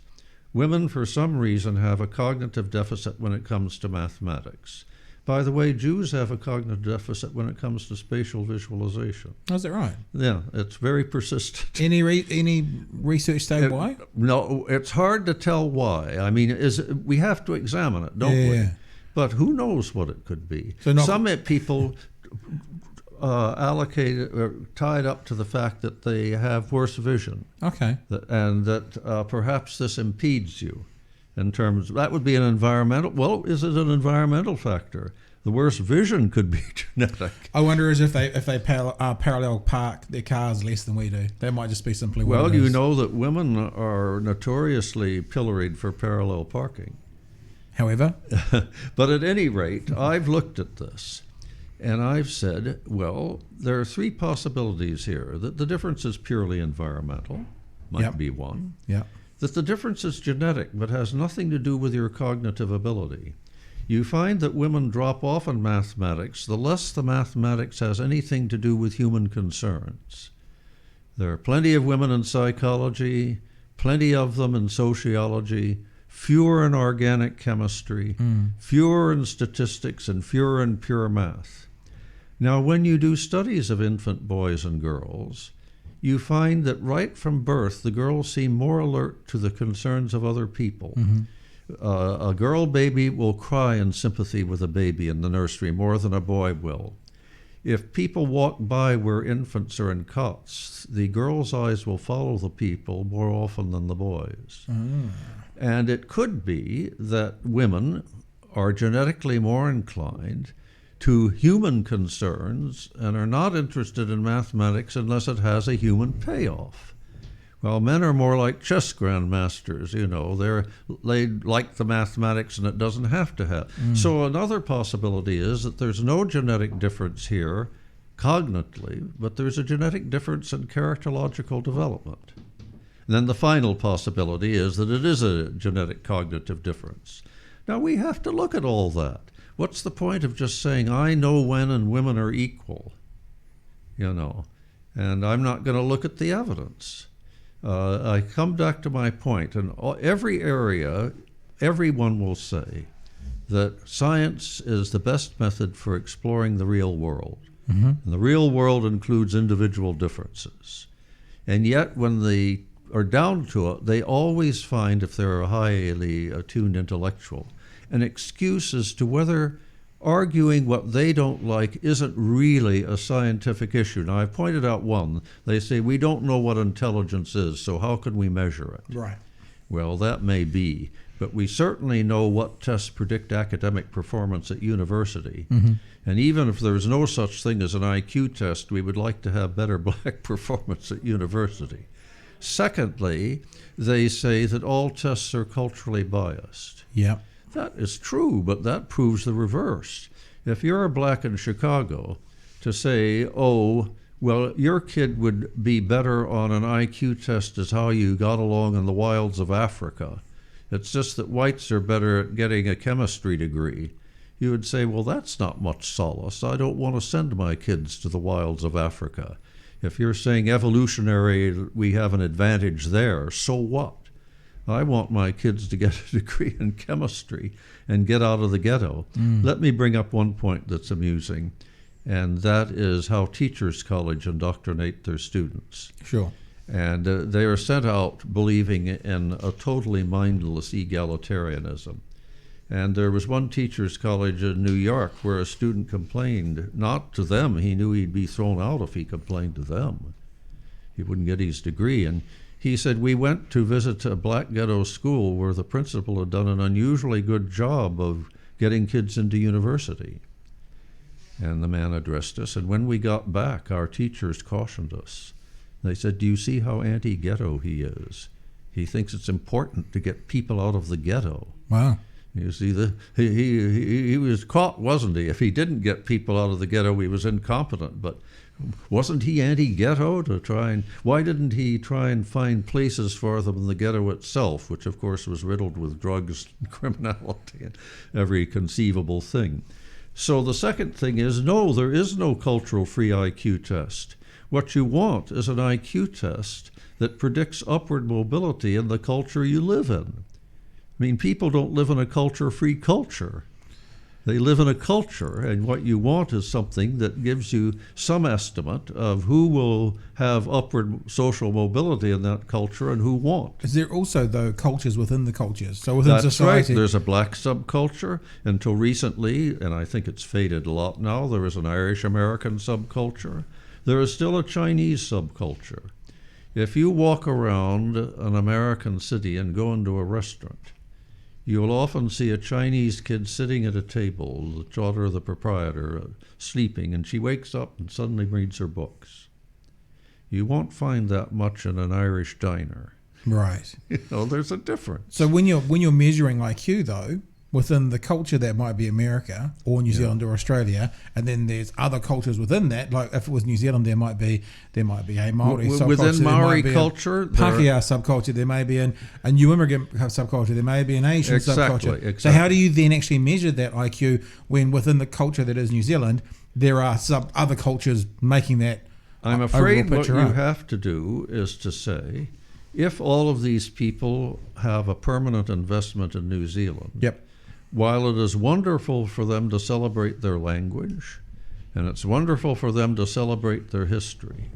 Women, for some reason, have a cognitive deficit when it comes to mathematics. By the way, Jews have a cognitive deficit when it comes to spatial visualization. Oh, is that right? Yeah, it's very persistent. Any research say why? No, it's hard to tell why. I mean, we have to examine it, don't we? Yeah. But who knows what it could be? So some people allocated or tied up to the fact that they have worse vision. Okay. And that perhaps this impedes you in terms, that would be an environmental, well, is it an environmental factor? The worse vision could be genetic. I wonder if they parallel park their cars less than we do. That might just be simply what Well, it is. you know that women are notoriously pilloried for parallel parking. However? But at any rate, I've looked at this, and I've said, well, there are three possibilities here. That the difference is purely environmental, might be one. Yeah. That the difference is genetic, but has nothing to do with your cognitive ability. You find that women drop off in mathematics the less the mathematics has anything to do with human concerns. There are plenty of women in psychology, plenty of them in sociology, fewer in organic chemistry, fewer in statistics, and fewer in pure math. Now, when you do studies of infant boys and girls, you find that right from birth, the girls seem more alert to the concerns of other people. A girl baby will cry in sympathy with a baby in the nursery more than a boy will. If people walk by where infants are in cots, the girl's eyes will follow the people more often than the boys. And it could be that women are genetically more inclined to human concerns and are not interested in mathematics unless it has a human payoff. Well, men are more like chess grandmasters, they like the mathematics and it doesn't have to have. So another possibility is that there's no genetic difference here cognitively, but there's a genetic difference in characterological development. And then the final possibility is that it is a genetic cognitive difference. Now we have to look at all that. What's the point of just saying, I know men and women are equal, and I'm not going to look at the evidence? I come back to my point, and every area, everyone will say that science is the best method for exploring the real world. Mm-hmm. And the real world includes individual differences. And yet, when they are down to it, they always find, if they're a highly attuned intellectual, an excuse as to whether arguing what they don't like isn't really a scientific issue. Now, I've pointed out one. They say, we don't know what intelligence is, so how can we measure it? Right. Well, that may be, but we certainly know what tests predict academic performance at university. Mm-hmm. And even if there's no such thing as an IQ test, we would like to have better black performance at university. Secondly, they say that all tests are culturally biased. Yeah. That is true, but that proves the reverse. If you're a black in Chicago, to say, oh, well, your kid would be better on an IQ test as how you got along in the wilds of Africa. It's just that whites are better at getting a chemistry degree. You would say, well, that's not much solace. I don't want to send my kids to the wilds of Africa. If you're saying evolutionary, we have an advantage there, so what? I want my kids to get a degree in chemistry and get out of the ghetto. Let me bring up one point that's amusing, and that is how Teachers College indoctrinate their students. Sure. And they are sent out believing in a totally mindless egalitarianism. And there was one Teachers College in New York where a student complained, not to them. He knew he'd be thrown out if he complained to them. He wouldn't get his degree. And he said, we went to visit a black ghetto school where the principal had done an unusually good job of getting kids into university. And the man addressed us, and when we got back, our teachers cautioned us. They said, do you see how anti-ghetto he is? He thinks it's important to get people out of the ghetto. Wow. You see, he was caught, wasn't he? If he didn't get people out of the ghetto, he was incompetent. But wasn't he anti-ghetto to try and... Why didn't he try and find places for them in the ghetto itself, which, of course, was riddled with drugs and criminality and every conceivable thing? So the second thing is, no, there is no cultural free IQ test. What you want is an IQ test that predicts upward mobility in the culture you live in. I mean, people don't live in a culture-free culture. They live in a culture, and what you want is something that gives you some estimate of who will have upward social mobility in that culture and who won't. Is there also, though, cultures within the cultures? So within That's society... right. There's a black subculture. Until recently, and I think it's faded a lot now, there is an Irish-American subculture. There is still a Chinese subculture. If you walk around an American city and go into a restaurant, you will often see a Chinese kid sitting at a table, the daughter of the proprietor, sleeping, and she wakes up and suddenly reads her books. You won't find that much in an Irish diner. Right. There's a difference. So when you're measuring IQ, though, within the culture that might be America or New Zealand or Australia, and then there's other cultures within that. Like if it was New Zealand, there might be a Maori subculture. Within Maori culture, Pākehā subculture, there may be a new immigrant subculture, there may be an Asian subculture. Exactly. So how do you then actually measure that IQ when within the culture that is New Zealand, there are other cultures making that? I'm afraid what you have to do is to say, if all of these people have a permanent investment in New Zealand, yep. While it is wonderful for them to celebrate their language, and it's wonderful for them to celebrate their history,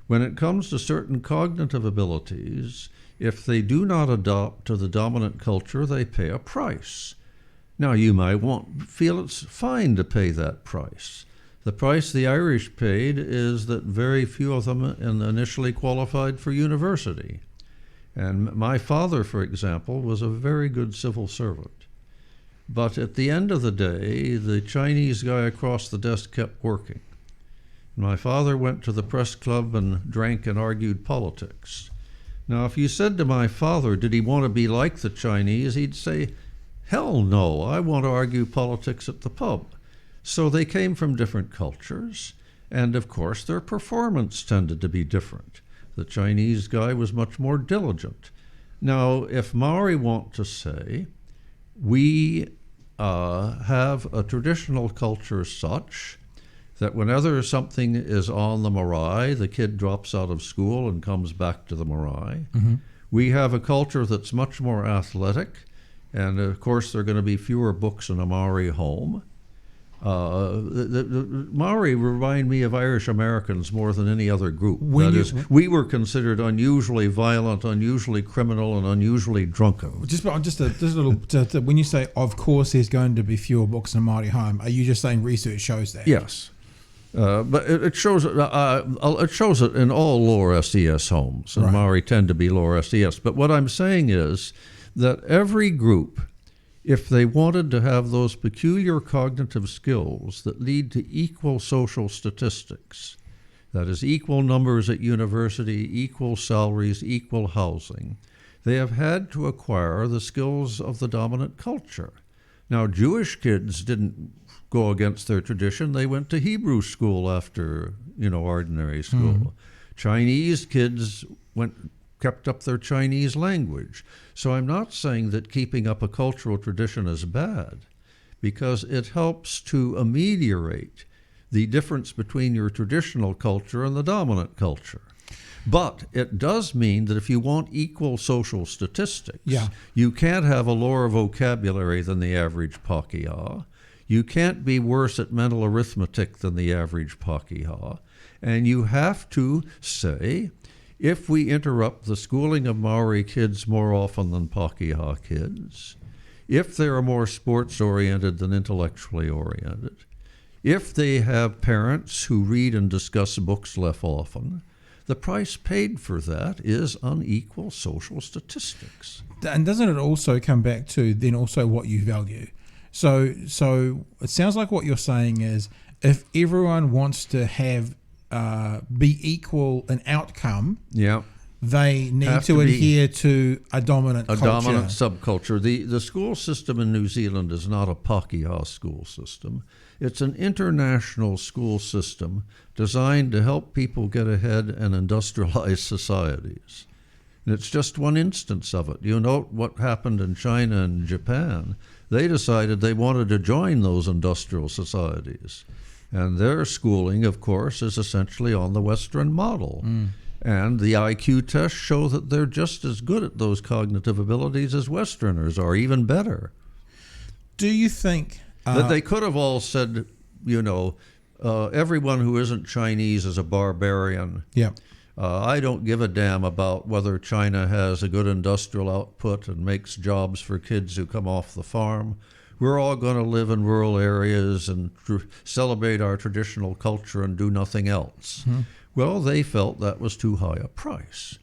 when it comes to certain cognitive abilities, if they do not adopt to the dominant culture, they pay a price. Now, you might feel it's fine to pay that price. The price the Irish paid is that very few of them initially qualified for university. And my father, for example, was a very good civil servant. But at the end of the day, the Chinese guy across the desk kept working. My father went to the press club and drank and argued politics. Now, if you said to my father, did he want to be like the Chinese, he'd say, hell no, I want to argue politics at the pub. So they came from different cultures, and of course their performance tended to be different. The Chinese guy was much more diligent. Now, if Maori want to say, we have a traditional culture such that whenever something is on the marae, the kid drops out of school and comes back to the marae. Mm-hmm. We have a culture that's much more athletic, and of course there are going to be fewer books in a Maori home. The Maori remind me of Irish Americans more than any other group. We were considered unusually violent, unusually criminal, and unusually drunken. Just a little. When you say, of course, there's going to be fewer books in a Maori home, are you just saying research shows that? Yes. But it shows it in all lower SES homes, and Right. Maori tend to be lower SES. But what I'm saying is that every group, if they wanted to have those peculiar cognitive skills that lead to equal social statistics, that is, equal numbers at university, equal salaries, equal housing, they have had to acquire the skills of the dominant culture. Now, Jewish kids didn't go against their tradition. They went to Hebrew school after, ordinary school. Mm-hmm. Chinese kids kept up their Chinese language. So I'm not saying that keeping up a cultural tradition is bad, because it helps to ameliorate the difference between your traditional culture and the dominant culture. But it does mean that if you want equal social statistics, you can't have a lower vocabulary than the average Pākehā. You can't be worse at mental arithmetic than the average Pākehā. And you have to say, if we interrupt the schooling of Maori kids more often than Pākehā kids, if they are more sports-oriented than intellectually oriented, if they have parents who read and discuss books less often, the price paid for that is unequal social statistics. And doesn't it also come back to then also what you value? So it sounds like what you're saying is, if everyone wants to have be equal in outcome, they need to adhere to a dominant culture. Dominant subculture. The school system in New Zealand is not a Pākehā school system. It's an international school system designed to help people get ahead in industrialized societies. And it's just one instance of it. You note what happened in China and Japan. They decided they wanted to join those industrial societies. And their schooling, of course, is essentially on the Western model. And the IQ tests show that they're just as good at those cognitive abilities as Westerners are, even better. Do you think that they could have all said, everyone who isn't Chinese is a barbarian. Yeah. I don't give a damn about whether China has a good industrial output and makes jobs for kids who come off the farm. We're all going to live in rural areas and celebrate our traditional culture and do nothing else. Mm-hmm. Well, they felt that was too high a price.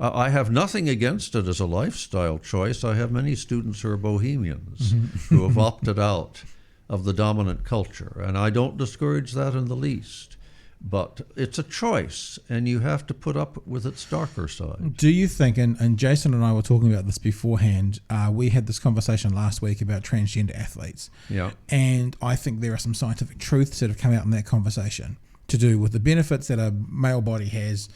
I have nothing against it as a lifestyle choice. I have many students who are bohemians who have opted out of the dominant culture, and I don't discourage that in the least. But it's a choice, and you have to put up with its darker side. Do you think, and Jason and I were talking about this beforehand, we had this conversation last week about transgender athletes. Yeah. And I think there are some scientific truths that have come out in that conversation to do with the benefits that a male body has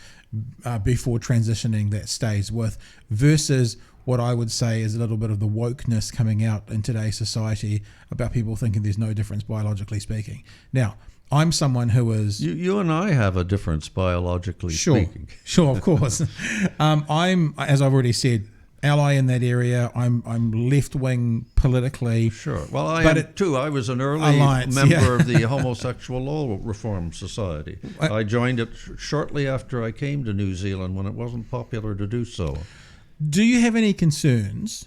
before transitioning that stays with, versus what I would say is a little bit of the wokeness coming out in today's society about people thinking there's no difference biologically speaking. Now, I'm someone who is... You and I have a difference biologically speaking. Sure, of course. I'm, as I've already said, ally in that area. I'm left-wing politically. Sure. Well, I am too. I was an early member of the Homosexual Law Reform Society. I joined it shortly after I came to New Zealand when it wasn't popular to do so. Do you have any concerns?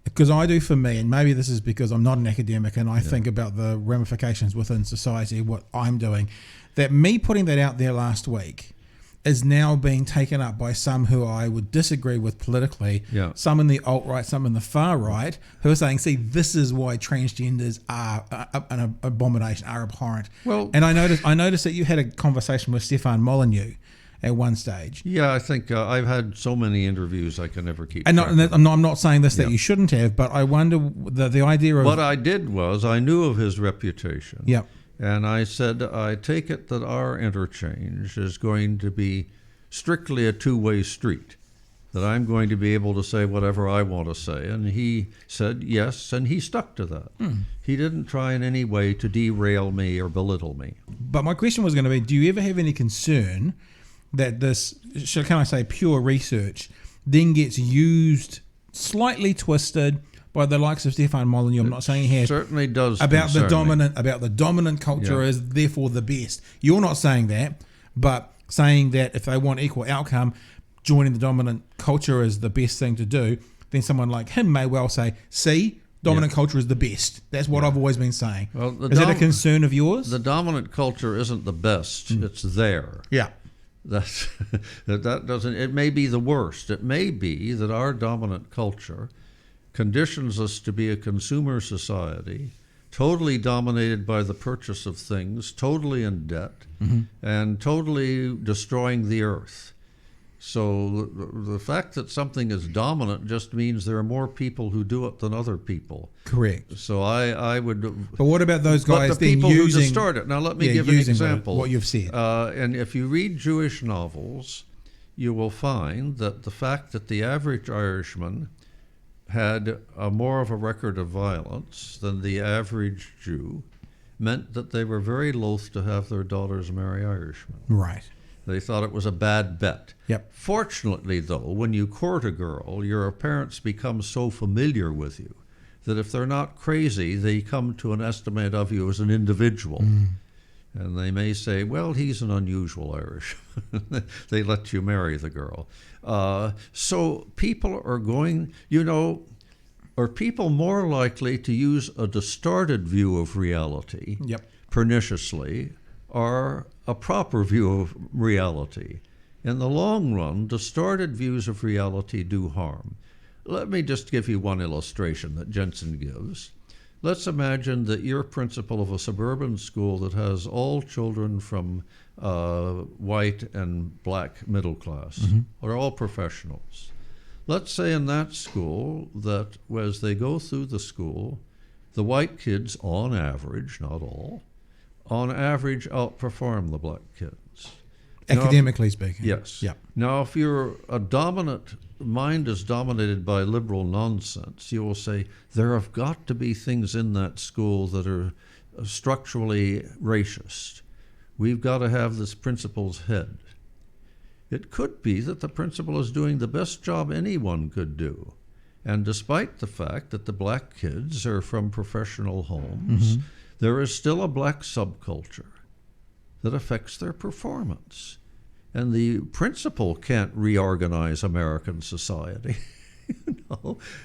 Because I do for me, and maybe this is because I'm not an academic and I think about the ramifications within society, what I'm doing, that me putting that out there last week is now being taken up by some who I would disagree with politically, some in the alt-right, some in the far-right, who are saying, see, this is why transgenders are an abomination, are abhorrent. Well, and I noticed that you had a conversation with Stefan Molyneux at one stage. Yeah, I think I've had so many interviews I can never keep. And track. I'm not saying this that you shouldn't have, but I wonder the idea of what I did was I knew of his reputation. Yeah. And I said, I take it that our interchange is going to be strictly a two-way street, that I'm going to be able to say whatever I want to say. And he said yes, and he stuck to that. He didn't try in any way to derail me or belittle me. But my question was going to be, do you ever have any concern that this, can I say, pure research then gets used, slightly twisted, by the likes of Stefan Molyneux? I'm not saying he has. Certainly does about the concern me. dominant culture is therefore the best. You're not saying that, but saying that if they want equal outcome, joining the dominant culture is the best thing to do, then someone like him may well say, see, dominant culture is the best. That's what I've always been saying. Well, is that a concern of yours? The dominant culture isn't the best. It's there. Yeah. That doesn't. It may be the worst. It may be that our dominant culture conditions us to be a consumer society, totally dominated by the purchase of things, totally in debt, and totally destroying the earth. So the fact that something is dominant just means there are more people who do it than other people. Correct. So I would. But what about those guys but the people then who using, distort it? Now let me give an example. What you've said. And if you read Jewish novels, you will find that the fact that the average Irishman had more of a record of violence than the average Jew meant that they were very loath to have their daughters marry Irishmen. Right. They thought it was a bad bet. Yep. Fortunately, though, when you court a girl, your parents become so familiar with you that if they're not crazy, they come to an estimate of you as an individual. And they may say, well, he's an unusual Irish. They let you marry the girl. So people are going, are people more likely to use a distorted view of reality perniciously or a proper view of reality? In the long run, distorted views of reality do harm. Let me just give you one illustration that Jensen gives. Let's imagine that you're principal of a suburban school that has all children from white and black middle class. They're all professionals. Let's say in that school that as they go through the school, the white kids, on average, not all, on average outperform the black kids. Academically speaking. Yes. Yeah. Now, if your mind is dominated by liberal nonsense, you will say there have got to be things in that school that are structurally racist. We've got to have this principal's head. It could be that the principal is doing the best job anyone could do. And despite the fact that the black kids are from professional homes, there is still a black subculture that affects their performance. And the principal can't reorganize American society.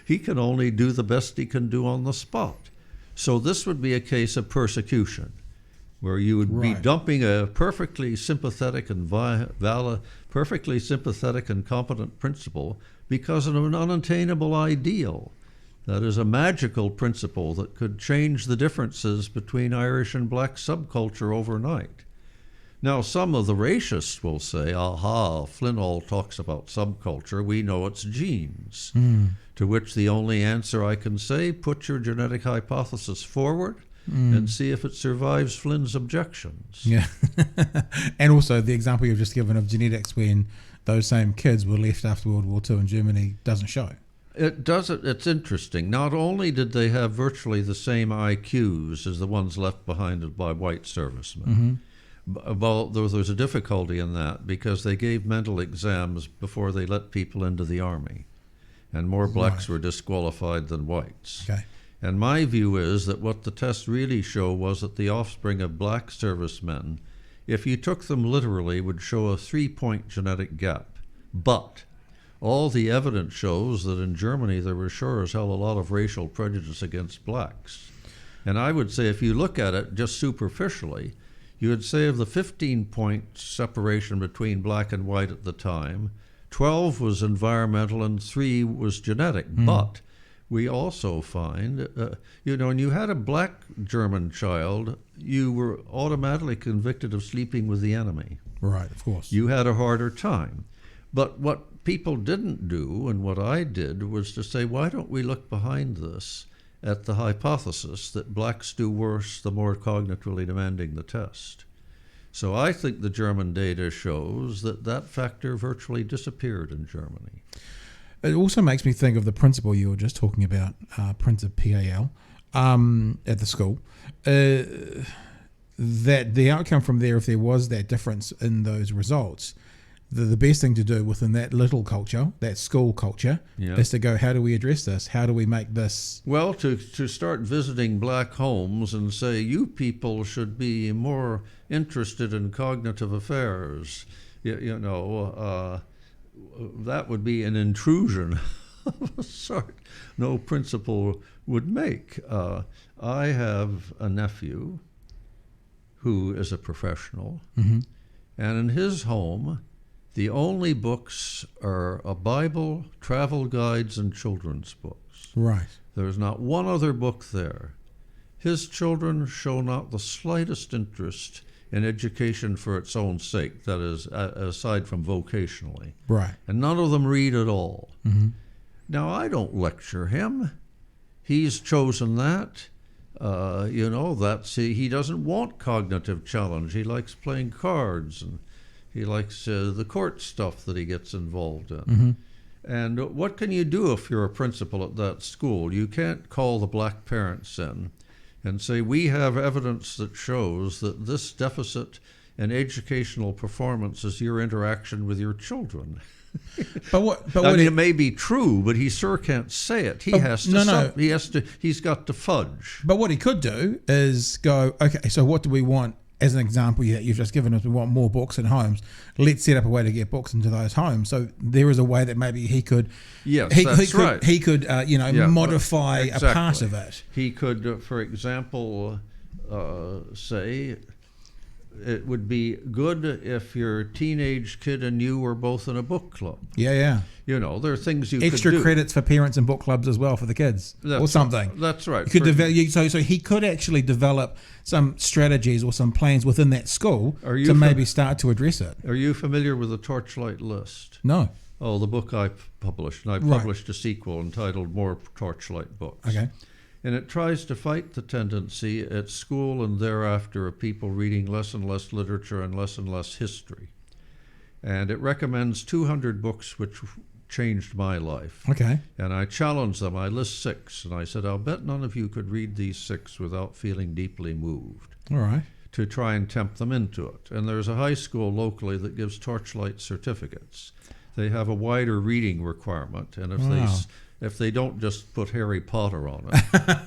He can only do the best he can do on the spot. So this would be a case of persecution, where you would be dumping a perfectly sympathetic and perfectly sympathetic and competent principal because of an unattainable ideal. That is a magical principle that could change the differences between Irish and black subculture overnight. Now, some of the racists will say, aha, Flynn all talks about subculture, we know it's genes. To which the only answer I can say, put your genetic hypothesis forward and see if it survives Flynn's objections. Yeah. And also the example you've just given of genetics when those same kids were left after World War II in Germany doesn't show. It doesn't. It's interesting. Not only did they have virtually the same IQs as the ones left behind by white servicemen, well, there was a difficulty in that because they gave mental exams before they let people into the army, and more blacks were disqualified than whites. Okay. And my view is that what the tests really show was that the offspring of black servicemen, if you took them literally, would show a 3-point genetic gap. But all the evidence shows that in Germany there was sure as hell a lot of racial prejudice against blacks. And I would say if you look at it just superficially, you would say of the 15-point separation between black and white at the time, 12 was environmental and 3 was genetic. But we also find, when you had a black German child, you were automatically convicted of sleeping with the enemy. Right, of course. You had a harder time. But what people didn't do, and what I did, was to say, why don't we look behind this at the hypothesis that blacks do worse the more cognitively demanding the test? So I think the German data shows that that factor virtually disappeared in Germany. It also makes me think of the principal you were just talking about, Prince of PAL, at the school. That the outcome from there, if there was that difference in those results, the best thing to do within that little culture, that school culture, is to go, how do we address this? How do we make this? Well, to start visiting black homes and say, you people should be more interested in cognitive affairs, that would be an intrusion of a sort no principal would make. I have a nephew who is a professional, and in his home, the only books are a Bible, travel guides, and children's books. Right. There's not one other book there. His children show not the slightest interest in education for its own sake, that is, aside from vocationally. Right. And none of them read at all. Now, I don't lecture him. He's chosen that. He doesn't want cognitive challenge. He likes playing cards, and he likes the court stuff that he gets involved in. And what can you do if you're a principal at that school? You can't call the black parents in and say, we have evidence that shows that this deficit in educational performance is your interaction with your children. It may be true, but he sure can't say it. He's got to fudge. But what he could do is go, okay, so what do we want? As an example that you've just given us, we want more books in homes. Let's set up a way to get books into those homes. So there is a way that maybe he could, he could modify a part of it. He could, for example, say, it would be good if your teenage kid and you were both in a book club. Yeah. There are things you extra could do. Credits for parents in book clubs as well for the kids, or something. That's right. You could so he could actually develop some strategies or some plans within that school to maybe start to address it. Are you familiar with the Torchlight list? No. Oh, the book I published, and I published a sequel entitled More Torchlight Books. Okay. And it tries to fight the tendency at school and thereafter of people reading less and less literature and less history. And it recommends 200 books which changed my life. Okay. And I challenged them. I list 6. And I said, I'll bet none of you could read these 6 without feeling deeply moved. All right. To try and tempt them into it. And there's a high school locally that gives Torchlight certificates. They have a wider reading requirement. And if they don't just put Harry Potter on it,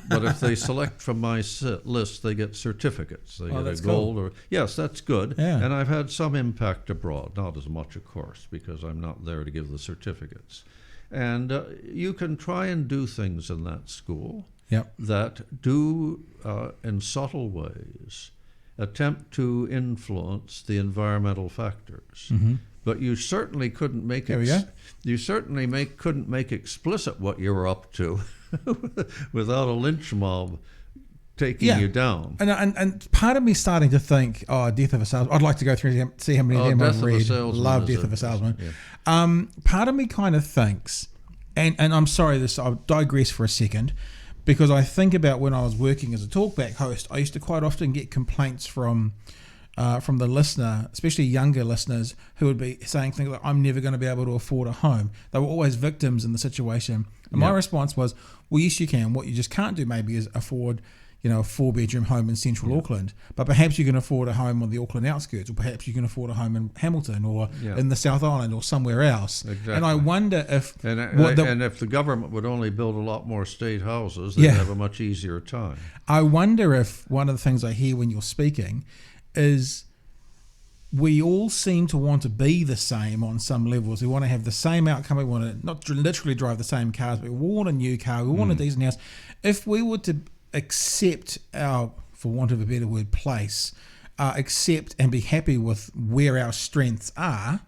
but if they select from my list, they get certificates. They get a gold cool. Yes, that's good. Yeah. And I've had some impact abroad, not as much, of course, because I'm not there to give the certificates. And you can try and do things in that school that do, in subtle ways, attempt to influence the environmental factors. But you certainly couldn't make couldn't make explicit what you were up to without a lynch mob taking you down. And part of me starting to think, Death of a Salesman. I'd like to go through and see how many of them I've read. Love Death of a Salesman. Yeah. Part of me kind of thinks, and I'm sorry, I'll digress for a second, because I think about when I was working as a talkback host, I used to quite often get complaints from the listener, especially younger listeners, who would be saying things like, I'm never going to be able to afford a home. They were always victims in the situation. And my response was, well, yes, you can. What you just can't do maybe is afford, a 4-bedroom home in central Auckland. But perhaps you can afford a home on the Auckland outskirts, or perhaps you can afford a home in Hamilton or in the South Island or somewhere else. Exactly. And I wonder if... And if the government would only build a lot more state houses, they'd have a much easier time. I wonder if one of the things I hear when you're speaking is we all seem to want to be the same on some levels. We want to have the same outcome. We want to not literally drive the same cars, but we want a new car. We want a decent house. If we were to accept our, for want of a better word, place, accept and be happy with where our strengths are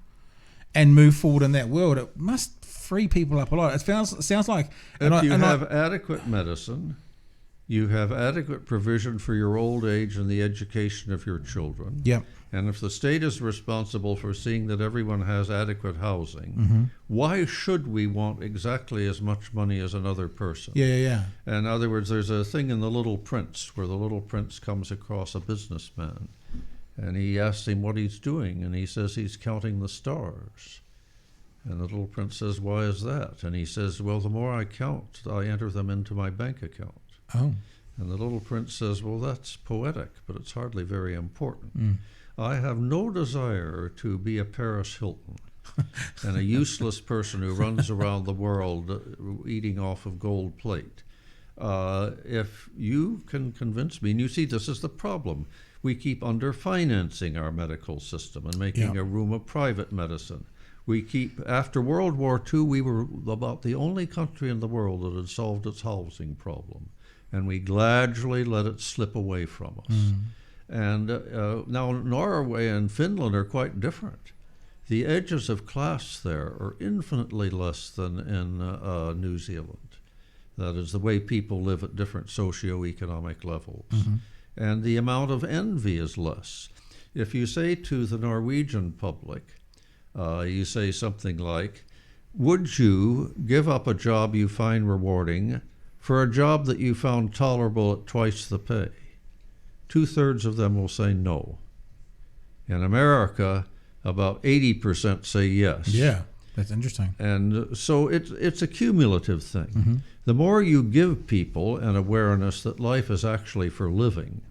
and move forward in that world, it must free people up a lot. It sounds like... If you have adequate medicine, You have adequate provision for your old age and the education of your children. Yep. And if the state is responsible for seeing that everyone has adequate housing, why should we want exactly as much money as another person? Yeah. In other words, there's a thing in The Little Prince where the little prince comes across a businessman, and he asks him what he's doing, and he says he's counting the stars. And the little prince says, why is that? And he says, well, the more I count, I enter them into my bank account. Oh. And the little prince says, well, that's poetic, but it's hardly very important. I have no desire to be a Paris Hilton and a useless person who runs around the world eating off of gold plate. If you can convince me, and you see, this is the problem. We keep underfinancing our medical system and making a room of private medicine. We keep, after World War II, we were about the only country in the world that had solved its housing problem. And we gradually let it slip away from us. And now Norway and Finland are quite different. The edges of class there are infinitely less than in New Zealand. That is the way people live at different socioeconomic levels. And the amount of envy is less. If you say to the Norwegian public, you say something like, would you give up a job you find rewarding for a job that you found tolerable at twice the pay? 2/3 of them will say no. In America, about 80% say yes. Yeah, that's interesting. And so it's a cumulative thing. The more you give people an awareness that life is actually for living,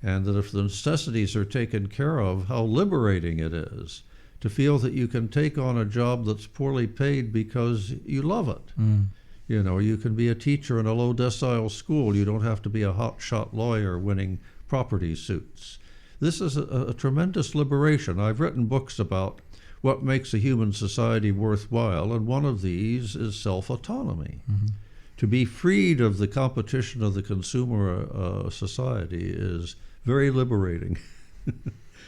and that if the necessities are taken care of, how liberating it is to feel that you can take on a job that's poorly paid because you love it. You know, you can be a teacher in a low decile school. You don't have to be a hotshot lawyer winning property suits. This is a tremendous liberation. I've written books about what makes a human society worthwhile, and one of these is self-autonomy. To be freed of the competition of the consumer society is very liberating.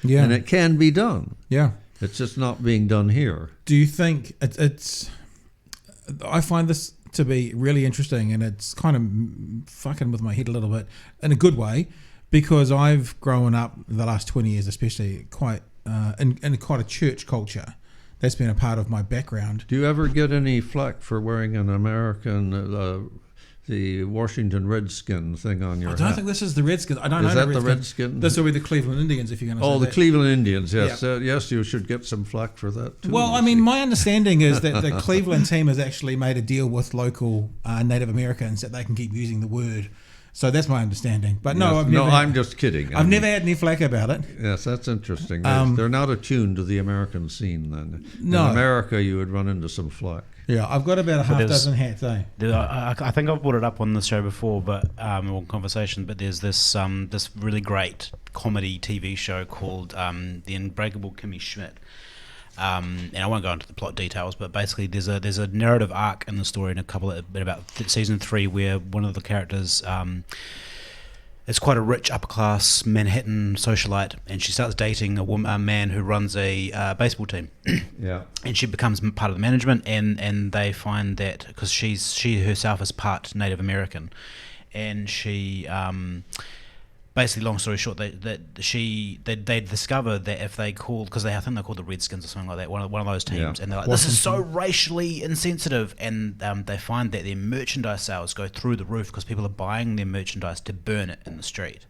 Yeah. And it can be done. Yeah. It's just not being done here. Do you think it's I find this to be really interesting, and it's kind of fucking with my head a little bit in a good way, because I've grown up the last 20 years especially quite in quite a church culture. That's been a part of my background. Do you ever get any flack for wearing an American the Washington Redskin thing on your hat? I don't think this is the Redskins. I don't know. Is that the Redskin? This will be the Cleveland Indians, if you're going to say Oh, the that. Cleveland Indians, yes. Yeah. Yes, you should get some flack for that, too. Well, I mean, my understanding is that the Cleveland team has actually made a deal with local Native Americans that they can keep using the word. So that's my understanding. But no, Yes. I'm just kidding. I've never had any flack about it. Yes, that's interesting. They're not attuned to the American scene, then. No. In America, you would run into some flack. Yeah, I've got about a half dozen hats, eh? I think I've brought it up on the show before, but or conversation. But there's this this really great comedy TV show called The Unbreakable Kimmy Schmidt. And I won't go into the plot details, but basically there's a narrative arc in the story in about season 3 where one of the characters is quite a rich upper class Manhattan socialite, and she starts dating a man who runs a baseball team. Yeah. And she becomes part of the management, and they find that because she herself is part Native American, and she basically, long story short, they discover that if they call, because I think they're called the Redskins or something like that, one of those teams, and they're like, this is so racially insensitive, and they find that their merchandise sales go through the roof because people are buying their merchandise to burn it in the street.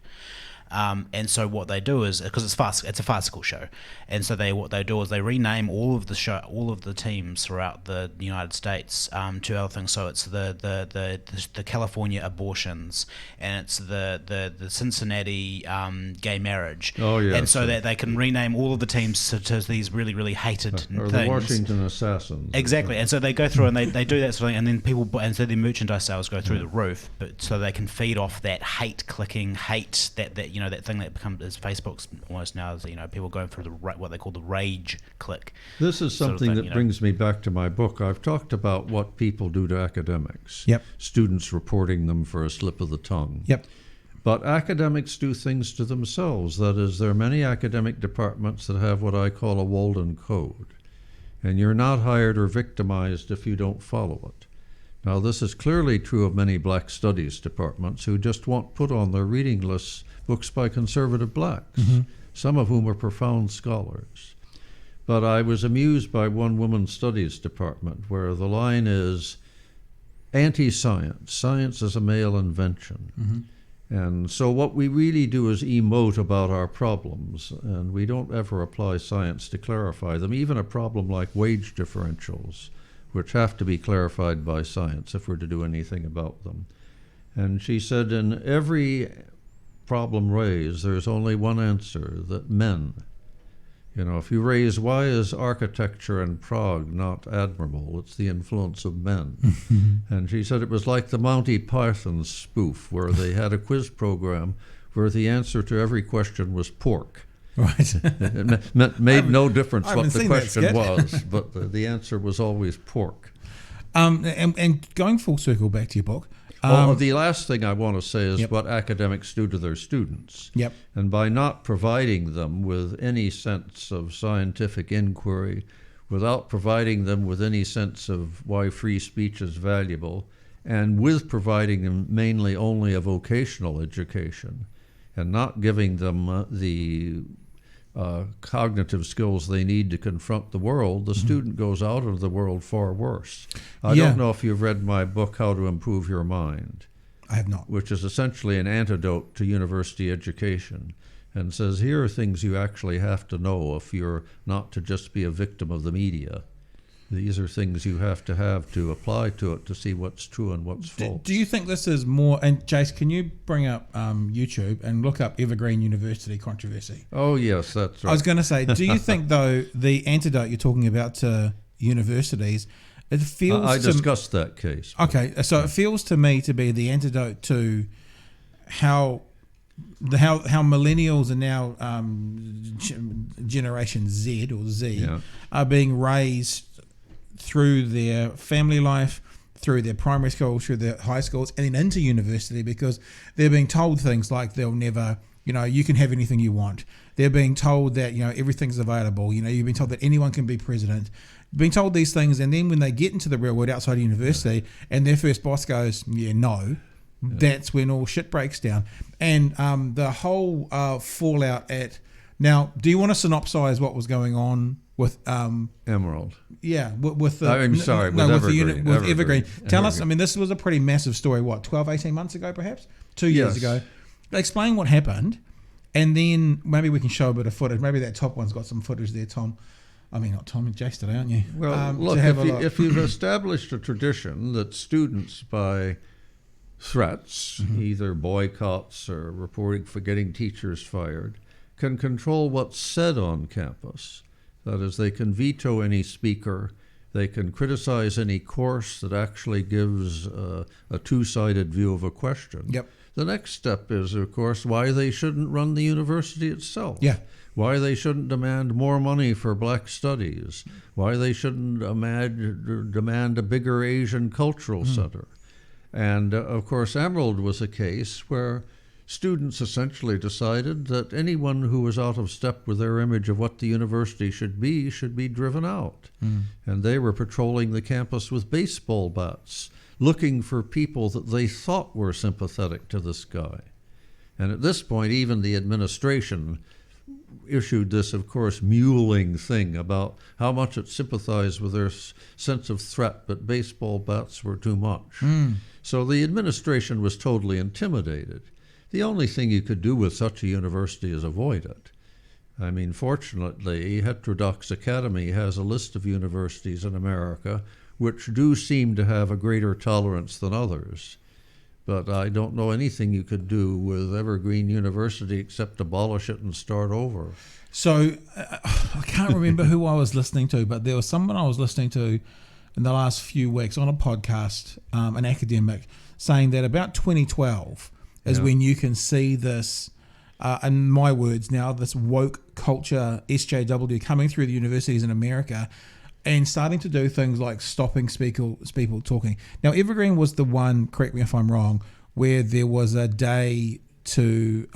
And so what they do is, because it's a farcical show, and so what they do is they rename all of the teams throughout the United States to other things. So it's the California abortions, and it's the Cincinnati gay marriage. Oh yeah. And so that they can rename all of the teams to these really, really hated or things. the Washington Assassins. Exactly. And so they go through and they do that sort of thing, and then and so their merchandise sales go through the roof, but so they can feed off that hate that that thing that becomes is Facebook's almost now is people going through what they call the rage click. This is something sort of thing, that brings me back to my book. I've talked about what people do to academics. Yep. Students reporting them for a slip of the tongue. Yep. But academics do things to themselves. That is, there are many academic departments that have what I call a Walden Code. And you're not hired or victimized if you don't follow it. Now, this is clearly true of many black studies departments who just won't put on their reading lists books by conservative blacks, some of whom are profound scholars. But I was amused by one women's studies department where the line is anti-science. Science is a male invention. And so what we really do is emote about our problems, and we don't ever apply science to clarify them, even a problem like wage differentials, which have to be clarified by science if we're to do anything about them. And she said, in every problem raised, there's only one answer, that men. You know, if you raise, why is architecture in Prague not admirable? It's the influence of men. And she said it was like the Monty Python spoof, where they had a quiz program where the answer to every question was pork. Right. It made no difference what the question was, but the answer was always pork. And going full circle back to your book. The last thing I want to say is what academics do to their students. Yep. And by not providing them with any sense of scientific inquiry, without providing them with any sense of why free speech is valuable, and with providing them mainly only a vocational education, and not giving them the cognitive skills they need to confront the world, the student goes out into the world far worse. I don't know if you've read my book, How to Improve Your Mind. I have not. Which is essentially an antidote to university education, and says here are things you actually have to know if you're not to just be a victim of the media. These are things you have to apply to it to see what's true and what's false. Do you think this is more, and Jace, can you bring up YouTube and look up Evergreen University controversy? Oh, yes, that's right. I was going to say, do you think, though, the antidote you're talking about to universities, it feels... I discussed that case. Okay, so it feels to me to be the antidote to how millennials and now Generation Z or Z are being raised through their family life, through their primary school, through their high schools, and then into university, because they're being told things like they'll never, you can have anything you want. They're being told that, everything's available. You've been told that anyone can be president. Being told these things, and then when they get into the real world outside university and their first boss goes, that's when all shit breaks down. And the whole fallout at... Now, do you want to synopsize what was going on with Emerald? Yeah, with the... I'm sorry, with Evergreen. With Evergreen. Tell us, this was a pretty massive story, 12, 18 months ago perhaps? 2 years ago. Explain what happened, and then maybe we can show a bit of footage. Maybe that top one's got some footage there, Tom. Not Tom, Jace today, aren't you? Well, look, if you've established a tradition that students, by threats, either boycotts or reporting for getting teachers fired, can control what's said on campus. That is, they can veto any speaker, they can criticize any course that actually gives a two-sided view of a question. Yep. The next step is, of course, why they shouldn't run the university itself. Yeah. Why they shouldn't demand more money for black studies. Why they shouldn't demand a bigger Asian cultural center. And, of course, Emerald was a case where students essentially decided that anyone who was out of step with their image of what the university should be driven out. And they were patrolling the campus with baseball bats, looking for people that they thought were sympathetic to this guy. And at this point, even the administration issued this, of course, muling thing about how much it sympathized with their sense of threat, but baseball bats were too much. So the administration was totally intimidated. The only thing you could do with such a university is avoid it. Fortunately, Heterodox Academy has a list of universities in America which do seem to have a greater tolerance than others. But I don't know anything you could do with Evergreen University except abolish it and start over. So I can't remember who I was listening to, but there was someone I was listening to in the last few weeks on a podcast, an academic, saying that about 2012 is when you can see this, in my words now, this woke culture, SJW, coming through the universities in America and starting to do things like stopping people talking. Now, Evergreen was the one, correct me if I'm wrong, where there was a day to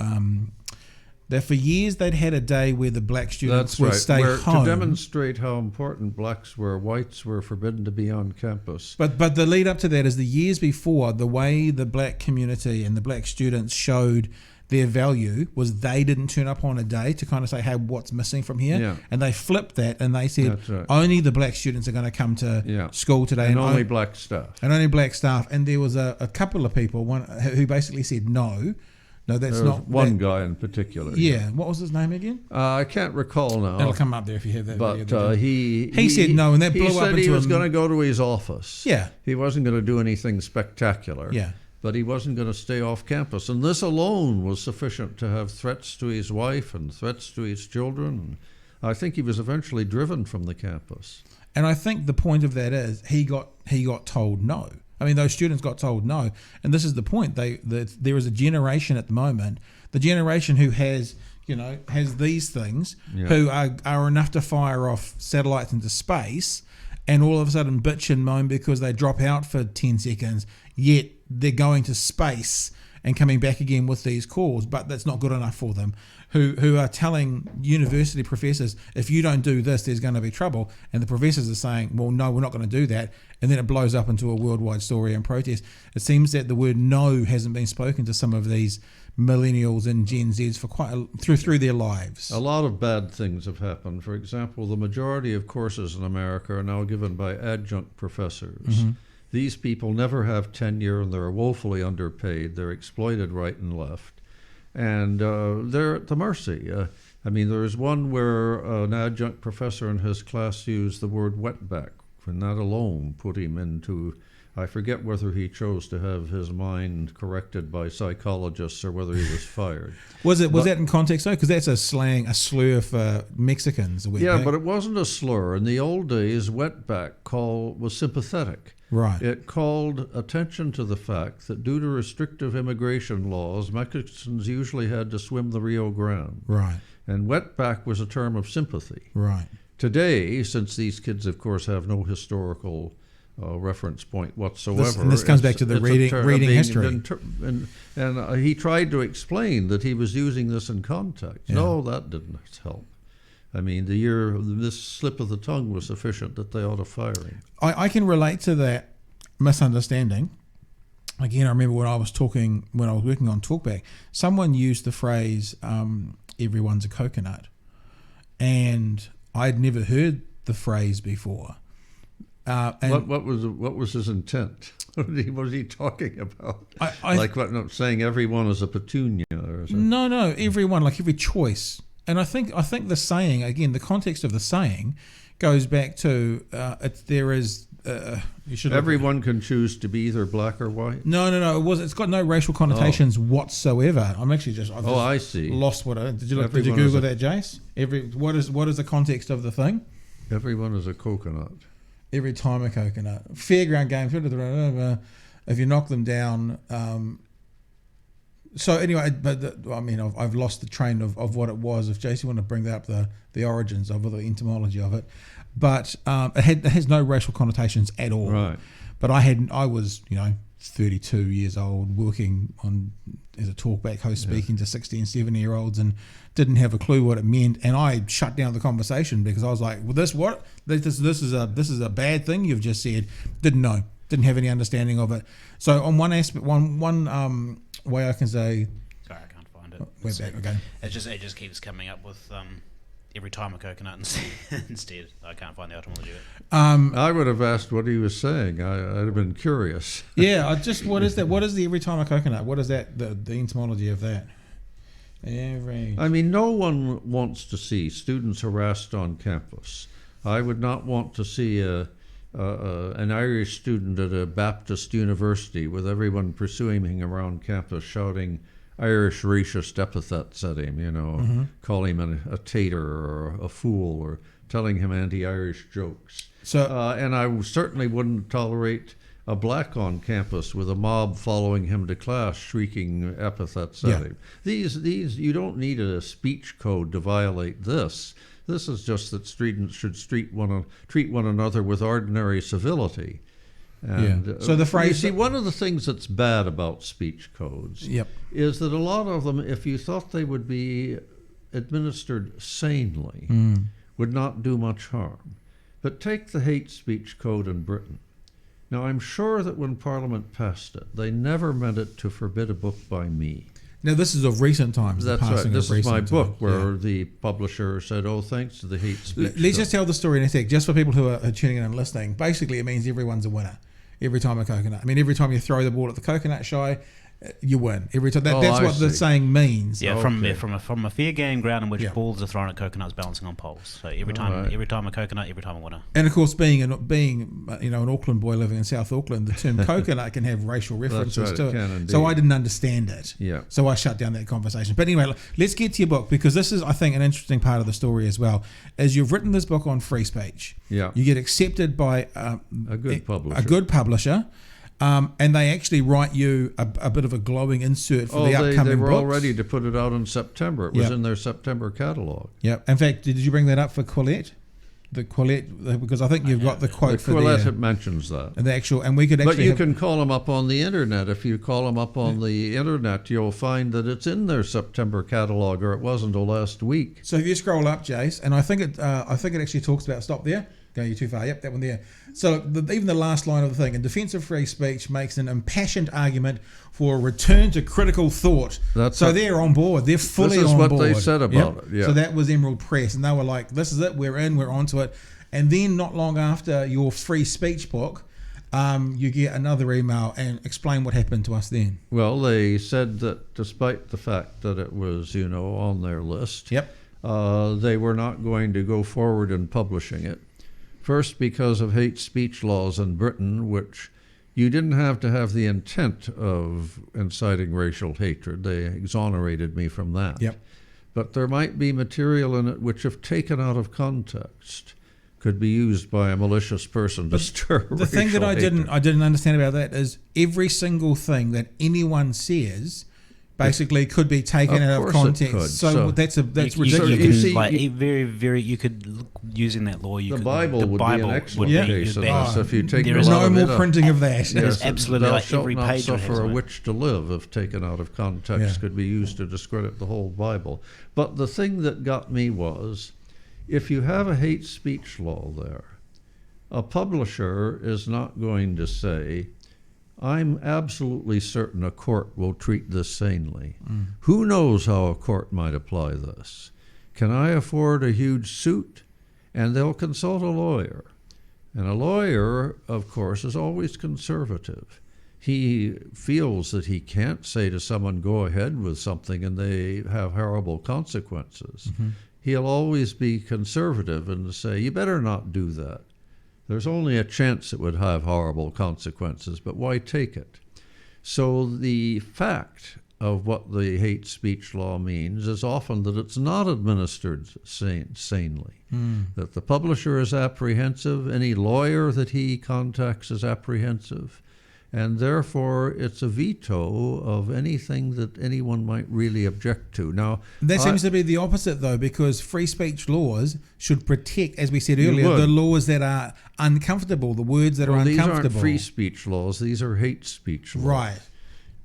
that for years they'd had a day where the black students would stay home. To demonstrate how important blacks were, whites were forbidden to be on campus. But the lead up to that is the years before, the way the black community and the black students showed their value was they didn't turn up on a day to kind of say, hey, what's missing from here? Yeah. And they flipped that and they said, right. only the black students are going to come to school today. And only black staff. And only black staff. And there was a couple of people who basically said, no, that's not. One guy in particular. Yeah. What was his name again? I can't recall now. It'll come up there if you have that but video. He said no, and that blew up into He said he was going to go to his office. Yeah. He wasn't going to do anything spectacular. Yeah. But he wasn't going to stay off campus. And this alone was sufficient to have threats to his wife and threats to his children. And I think he was eventually driven from the campus. And I think the point of that is he got told no. I mean, those students got told no. And this is the point. There is a generation at the moment, the generation who has these things, who are enough to fire off satellites into space and all of a sudden bitch and moan because they drop out for 10 seconds, yet they're going to space and coming back again with these calls, but that's not good enough for them, who are telling university professors, if you don't do this, there's going to be trouble. And the professors are saying, well, no, we're not going to do that. And then it blows up into a worldwide story and protest. It seems that the word no hasn't been spoken to some of these millennials and Gen Zs for through their lives. A lot of bad things have happened. For example, the majority of courses in America are now given by adjunct professors. Mm-hmm. These people never have tenure and they're woefully underpaid. They're exploited right and left. And they're at the mercy. There's one where an adjunct professor in his class used the word wetback, and that alone put him into, I forget whether he chose to have his mind corrected by psychologists or whether he was fired. Was that in context though? Because that's a slur for Mexicans. Yeah, but it wasn't a slur. In the old days, wetback was sympathetic. Right. It called attention to the fact that due to restrictive immigration laws, Mexicans usually had to swim the Rio Grande. Right. And wetback was a term of sympathy. Right. Today, since these kids, of course, have no historical reference point whatsoever. This comes back to the reading history. And he tried to explain that he was using this in context. Yeah. No, that didn't help. I mean, this slip of the tongue was sufficient that they ought to fire him. I can relate to that misunderstanding. Again, I remember when I was working on Talkback, someone used the phrase, everyone's a coconut. And I'd never heard the phrase before. And what was his intent? What was he talking about? Saying everyone is a petunia or something? No, everyone, like every choice. And I think the saying, again, the context of the saying goes back to everyone can choose to be either black or white. No. It's got no racial connotations whatsoever. I'm actually I see. Lost what did you Google that, Jace? What is the context of the thing? Everyone is a coconut. Every time a coconut. Fairground games. If you knock them down. So anyway, I've lost the train of what it was. If Jason want to bring that up, the origins of it, the etymology of it, but it has no racial connotations at all. Right. But I was 32 years old, working as a talkback host, speaking to 60 and 70-year-olds, and didn't have a clue what it meant. And I shut down the conversation because I was like, "Well, this is a bad thing you've just said." Didn't have any understanding of it. So on one aspect, one way I can say, sorry, I can't find it. We're back. Okay. It just keeps coming up with every time a coconut instead. I can't find the etymology of it. I would have asked what he was saying. I'd have been curious. Yeah, what is that? What is the every time a coconut? What is that? The etymology of that? No one wants to see students harassed on campus. I would not want to see an Irish student at a Baptist university with everyone pursuing him around campus shouting Irish racist epithets at him, call him a tater or a fool or telling him anti-Irish jokes. So, and I certainly wouldn't tolerate a black on campus with a mob following him to class shrieking epithets at him. These you don't need a speech code to violate this. This is just that students should treat one another with ordinary civility. And so the phrase, you see, one of the things that's bad about speech codes is that a lot of them, if you thought they would be administered sanely, would not do much harm. But take the hate speech code in Britain. Now, I'm sure that when Parliament passed it, they never meant it to forbid a book by me. Now, this is of recent times. That's right. This is my book where the publisher said, oh, thanks to the hate speech. Let's just tell the story in a sec, just for people who are tuning in and listening. Basically, it means everyone's a winner every time a coconut. I mean, every time you throw the ball at the coconut shy, you win every time. That's what the saying means. Yeah, from a fair game ground in which balls are thrown at coconuts balancing on poles. So every time a coconut, every time a winner. And of course, being an Auckland boy living in South Auckland, the term coconut can have racial references to it. So I didn't understand it. Yeah. So I shut down that conversation. But anyway, let's get to your book, because this is, I think, an interesting part of the story as well. As you've written this book on free speech, you get accepted by a good publisher. And they actually write you a bit of a glowing insert for the upcoming they were books. all ready to put it out in September. It was in their September catalogue. Yeah. In fact, did you bring that up for Quillette? The Quillette, because I think you've got the quote for Quillette. there. It mentions that. And the actual, and we could actually. But you can call them up on the internet. If you call them up on the internet, you'll find that it's in their September catalogue, or it was until last week. So if you scroll up, Jace, and I think it actually talks about, stop there. Going too far. Yep, that one there. So even the last line of the thing, in defence of free speech, makes an impassioned argument for a return to critical thought. They're on board. They're fully on board. This is what they said about it. Yeah. So that was Emerald Press, and they were like, "This is it. We're in. We're onto it." And then not long after your free speech book, you get another email and explain what happened to us then. Well, they said that despite the fact that it was, on their list, they were not going to go forward in publishing it. First, because of hate speech laws in Britain, which you didn't have to have the intent of inciting racial hatred. They exonerated me from that. Yep. But there might be material in it which, if taken out of context, could be used by a malicious person to stir racial hatred. The thing that I didn't understand about that is every single thing that anyone says basically could be taken out of context. So that's ridiculous. You could, using that law, the Bible would be an excellent case of this. If you take there is no more printing of that. Yes, absolutely. Thou like shalt every not page suffer a witch to live, if taken out of context, could be used to discredit the whole Bible. But the thing that got me was, if you have a hate speech law there, a publisher is not going to say, I'm absolutely certain a court will treat this sanely. Who knows how a court might apply this? Can I afford a huge suit? And they'll consult a lawyer. And a lawyer, of course, is always conservative. He feels that he can't say to someone, go ahead with something, and they have horrible consequences. He'll always be conservative and say, you better not do that. There's only a chance it would have horrible consequences, but why take it? So the fact of what the hate speech law means is often that it's not administered sanely, that the publisher is apprehensive, any lawyer that he contacts is apprehensive, and therefore it's a veto of anything that anyone might really object to. Now, that seems to be the opposite, though, because free speech laws should protect, as we said earlier, the laws that are uncomfortable, the words that are uncomfortable. These aren't free speech laws, these are hate speech laws. Right.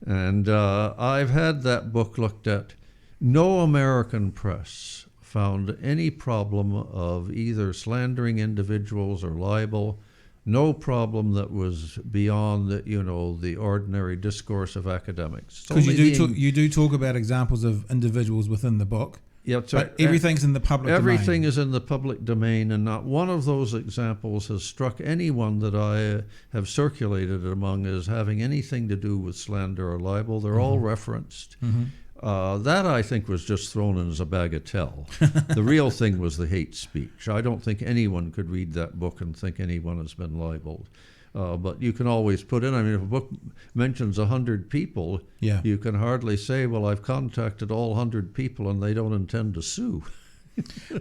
And I've had that book looked at. No American press found any problem of either slandering individuals or libel. No problem that was beyond the ordinary discourse of academics. Because you do talk about examples of individuals within the book. Yeah, but everything's in the public domain. Everything is in the public domain, and not one of those examples has struck anyone that I have circulated among as having anything to do with slander or libel. They're all referenced. That, I think, was just thrown in as a bagatelle. The real thing was the hate speech. I don't think anyone could read that book and think anyone has been libeled. But you can always put in, if a book mentions 100 people, you can hardly say, well, I've contacted all 100 people and they don't intend to sue.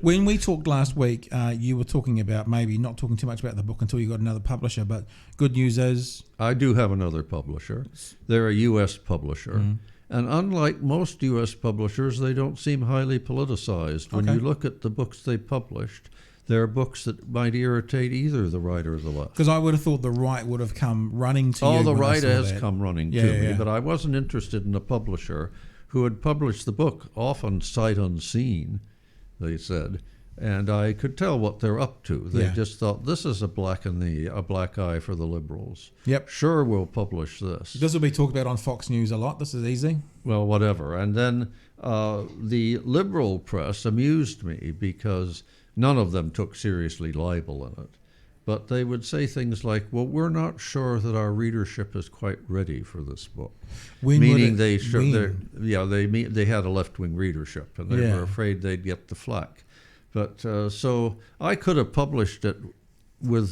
When we talked last week, you were talking about maybe not talking too much about the book until you got another publisher, but good news is... I do have another publisher. They're a U.S. publisher. And unlike most U.S. publishers, they don't seem highly politicized. When you look at the books they published, they're books that might irritate either the right or the left. Because I would have thought the right would have come running to you. The right has come running to me, but I wasn't interested in a publisher who had published the book, often sight unseen, they said, and I could tell what they're up to. They just thought, this is a black eye for the liberals. Yep. Sure, we'll publish this. This will be talked about on Fox News a lot. This is easy. Well, whatever. And then the liberal press amused me because none of them took seriously libel in it. But they would say things like, well, we're not sure that our readership is quite ready for this book. Meaning they had a left-wing readership, and they were afraid they'd get the flack. But so I could have published it with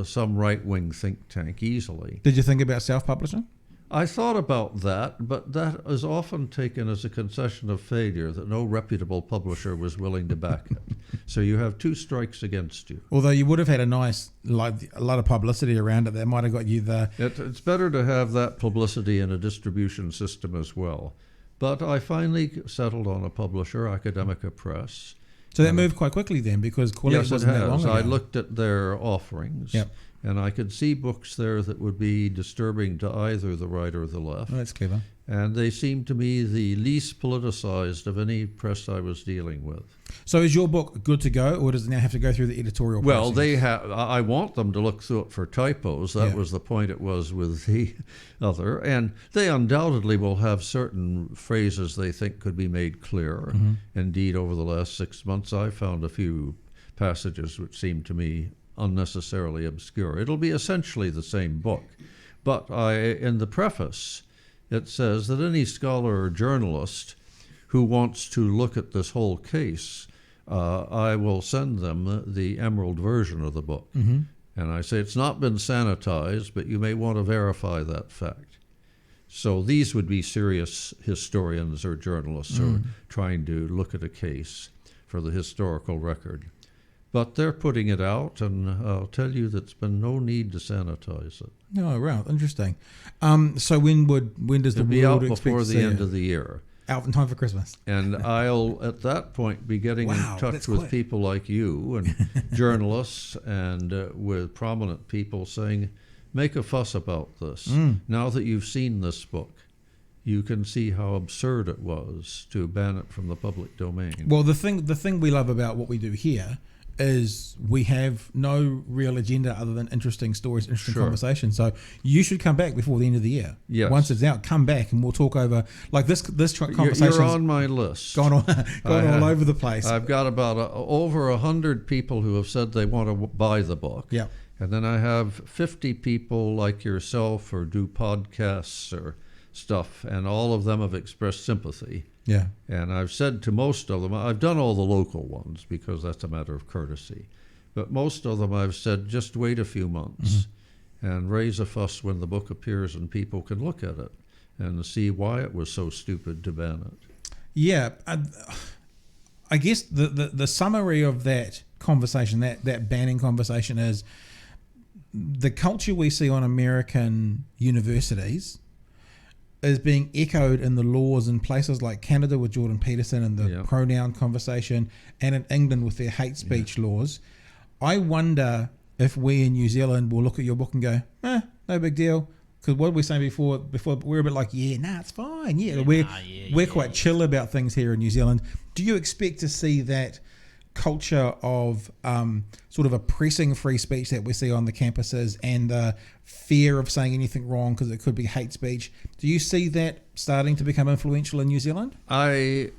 some right-wing think tank easily. Did you think about self-publishing? I thought about that, but that is often taken as a concession of failure, that no reputable publisher was willing to back it. So you have two strikes against you. Although you would have had a lot of publicity around it that might have got you the... It's better to have that publicity in a distribution system as well. But I finally settled on a publisher, Academica Press. So that moved quite quickly then, because Quillette wasn't that long ago. I looked at their offerings. Yep. And I could see books there that would be disturbing to either the right or the left. Oh, that's clever. And they seemed to me the least politicized of any press I was dealing with. So is your book good to go, or does it now have to go through the editorial process? Well, they have. I want them to look through it for typos. That was the point it was with the other. And they undoubtedly will have certain phrases they think could be made clearer. Mm-hmm. Indeed, over the last 6 months, I found a few passages which seemed to me unnecessarily obscure. It'll be essentially the same book. But in the preface, it says that any scholar or journalist who wants to look at this whole case, I will send them the Emerald version of the book. Mm-hmm. And I say it's not been sanitized, but you may want to verify that fact. So these would be serious historians or journalists who are trying to look at a case for the historical record. But they're putting it out, and I'll tell you there's been no need to sanitize it. Oh, right. Interesting. So when does the world expect before the end of the year? Out in time for Christmas. And I'll, at that point, be getting in touch with people like you and journalists and with prominent people saying, make a fuss about this. Now that you've seen this book, you can see how absurd it was to ban it from the public domain. Well, the thing we love about what we do here is we have no real agenda other than interesting stories, interesting conversations. So you should come back before the end of the year. Yes. Once it's out, come back and we'll talk over like this conversation. You're on my list. Gone all over the place. I've got about over 100 people who have said they want to buy the book. Yeah. And then I have 50 people like yourself or do podcasts or stuff, and all of them have expressed sympathy. Yeah. And I've said to most of them, I've done all the local ones because that's a matter of courtesy, but most of them I've said, just wait a few months and raise a fuss when the book appears and people can look at it and see why it was so stupid to ban it. Yeah. I guess the summary of that conversation, that banning conversation, is the culture we see on American universities is being echoed in the laws in places like Canada with Jordan Peterson and the pronoun conversation, and in England with their hate speech laws. I wonder if we in New Zealand will look at your book and go, no big deal. Because what we were saying before we're a bit like, it's fine. We're quite chill about things here in New Zealand. Do you expect to see that culture of sort of oppressing free speech that we see on the campuses and the fear of saying anything wrong because it could be hate speech? Do you see that starting to become influential in New Zealand? I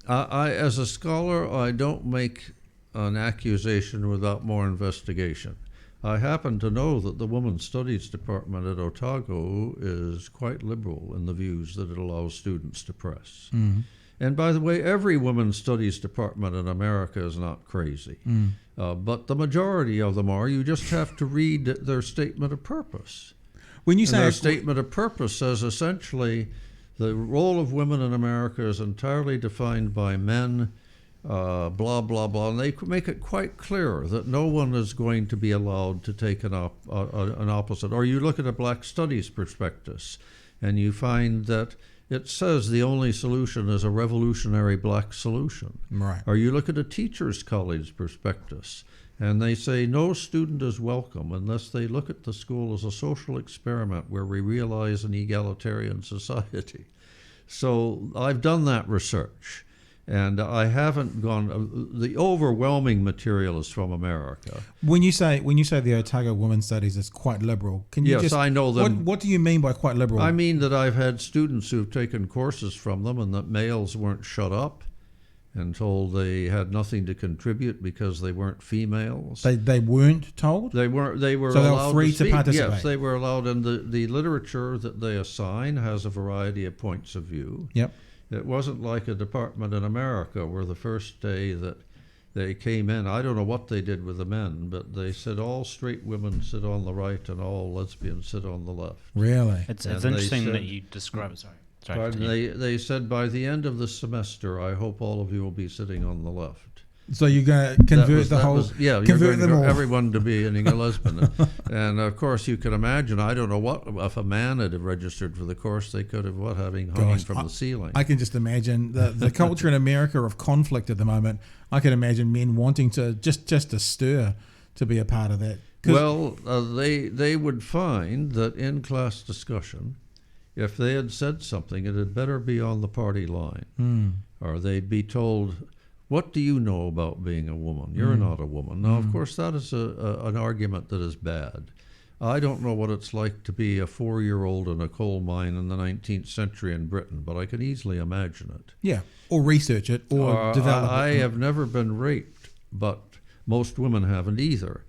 as a scholar, I don't make an accusation without more investigation. I happen to know that the Women's Studies Department at Otago is quite liberal in the views that it allows students to press. Mm-hmm. And by the way, every women's studies department in America is not crazy. But the majority of them are. You just have to read their statement of purpose. When you say their statement of purpose says essentially the role of women in America is entirely defined by men, blah, blah, blah. And they make it quite clear that no one is going to be allowed to take an opposite. Or you look at a Black Studies prospectus and you find that it says the only solution is a revolutionary black solution. Right. Or you look at a teacher's college prospectus, and they say no student is welcome unless they look at the school as a social experiment where we realize an egalitarian society. So I've done that research, and I haven't gone. The overwhelming material is from America. When you say the Otago Women's Studies is quite liberal, can you Yes, I know them. What do you mean by quite liberal? I mean that I've had students who've taken courses from them, and that males weren't shut up and told they had nothing to contribute because they weren't females. They weren't told? They were So they were allowed free to speak. participate? Yes, they were allowed, and the literature that they assign has a variety of points of view. Yep. It wasn't like a department in America where the first day that they came in, I don't know what they did with the men, but they said all straight women sit on the right and all lesbians sit on the left. Really? It's And interesting they that said- you describe it. Sorry. Pardon, they said by the end of the semester, I hope all of you will be sitting on the left. So you're going to convert You're convert going them to all. everyone to being a lesbian. And of course, you can imagine, I don't know what, if a man had registered for the course, they could have, hanging Gosh, from the ceiling. I can just imagine the culture in America of conflict at the moment. I can imagine men wanting to just to stir to be a part of that. Well, they would find that in class discussion, if they had said something, it had better be on the party line. Or they'd be told, what do you know about being a woman? You're not a woman. Now, of course, that is an argument that is bad. I don't know what it's like to be a 4-year-old in a coal mine in the 19th century in Britain, but I can easily imagine it. Yeah, or research it, or develop I it. have never been raped, but most women haven't either.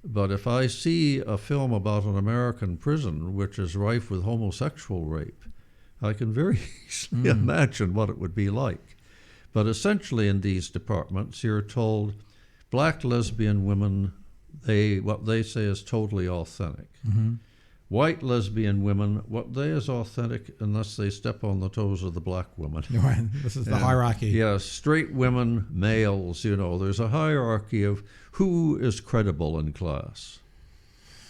But if I see a film about an American prison which is rife with homosexual rape, I can very easily imagine what it would be like. But essentially in these departments, you're told black lesbian women, what they say is totally authentic. White lesbian women, what they is authentic unless they step on the toes of the black woman. Right. This is the hierarchy. Yes, straight women, males, there's a hierarchy of who is credible in class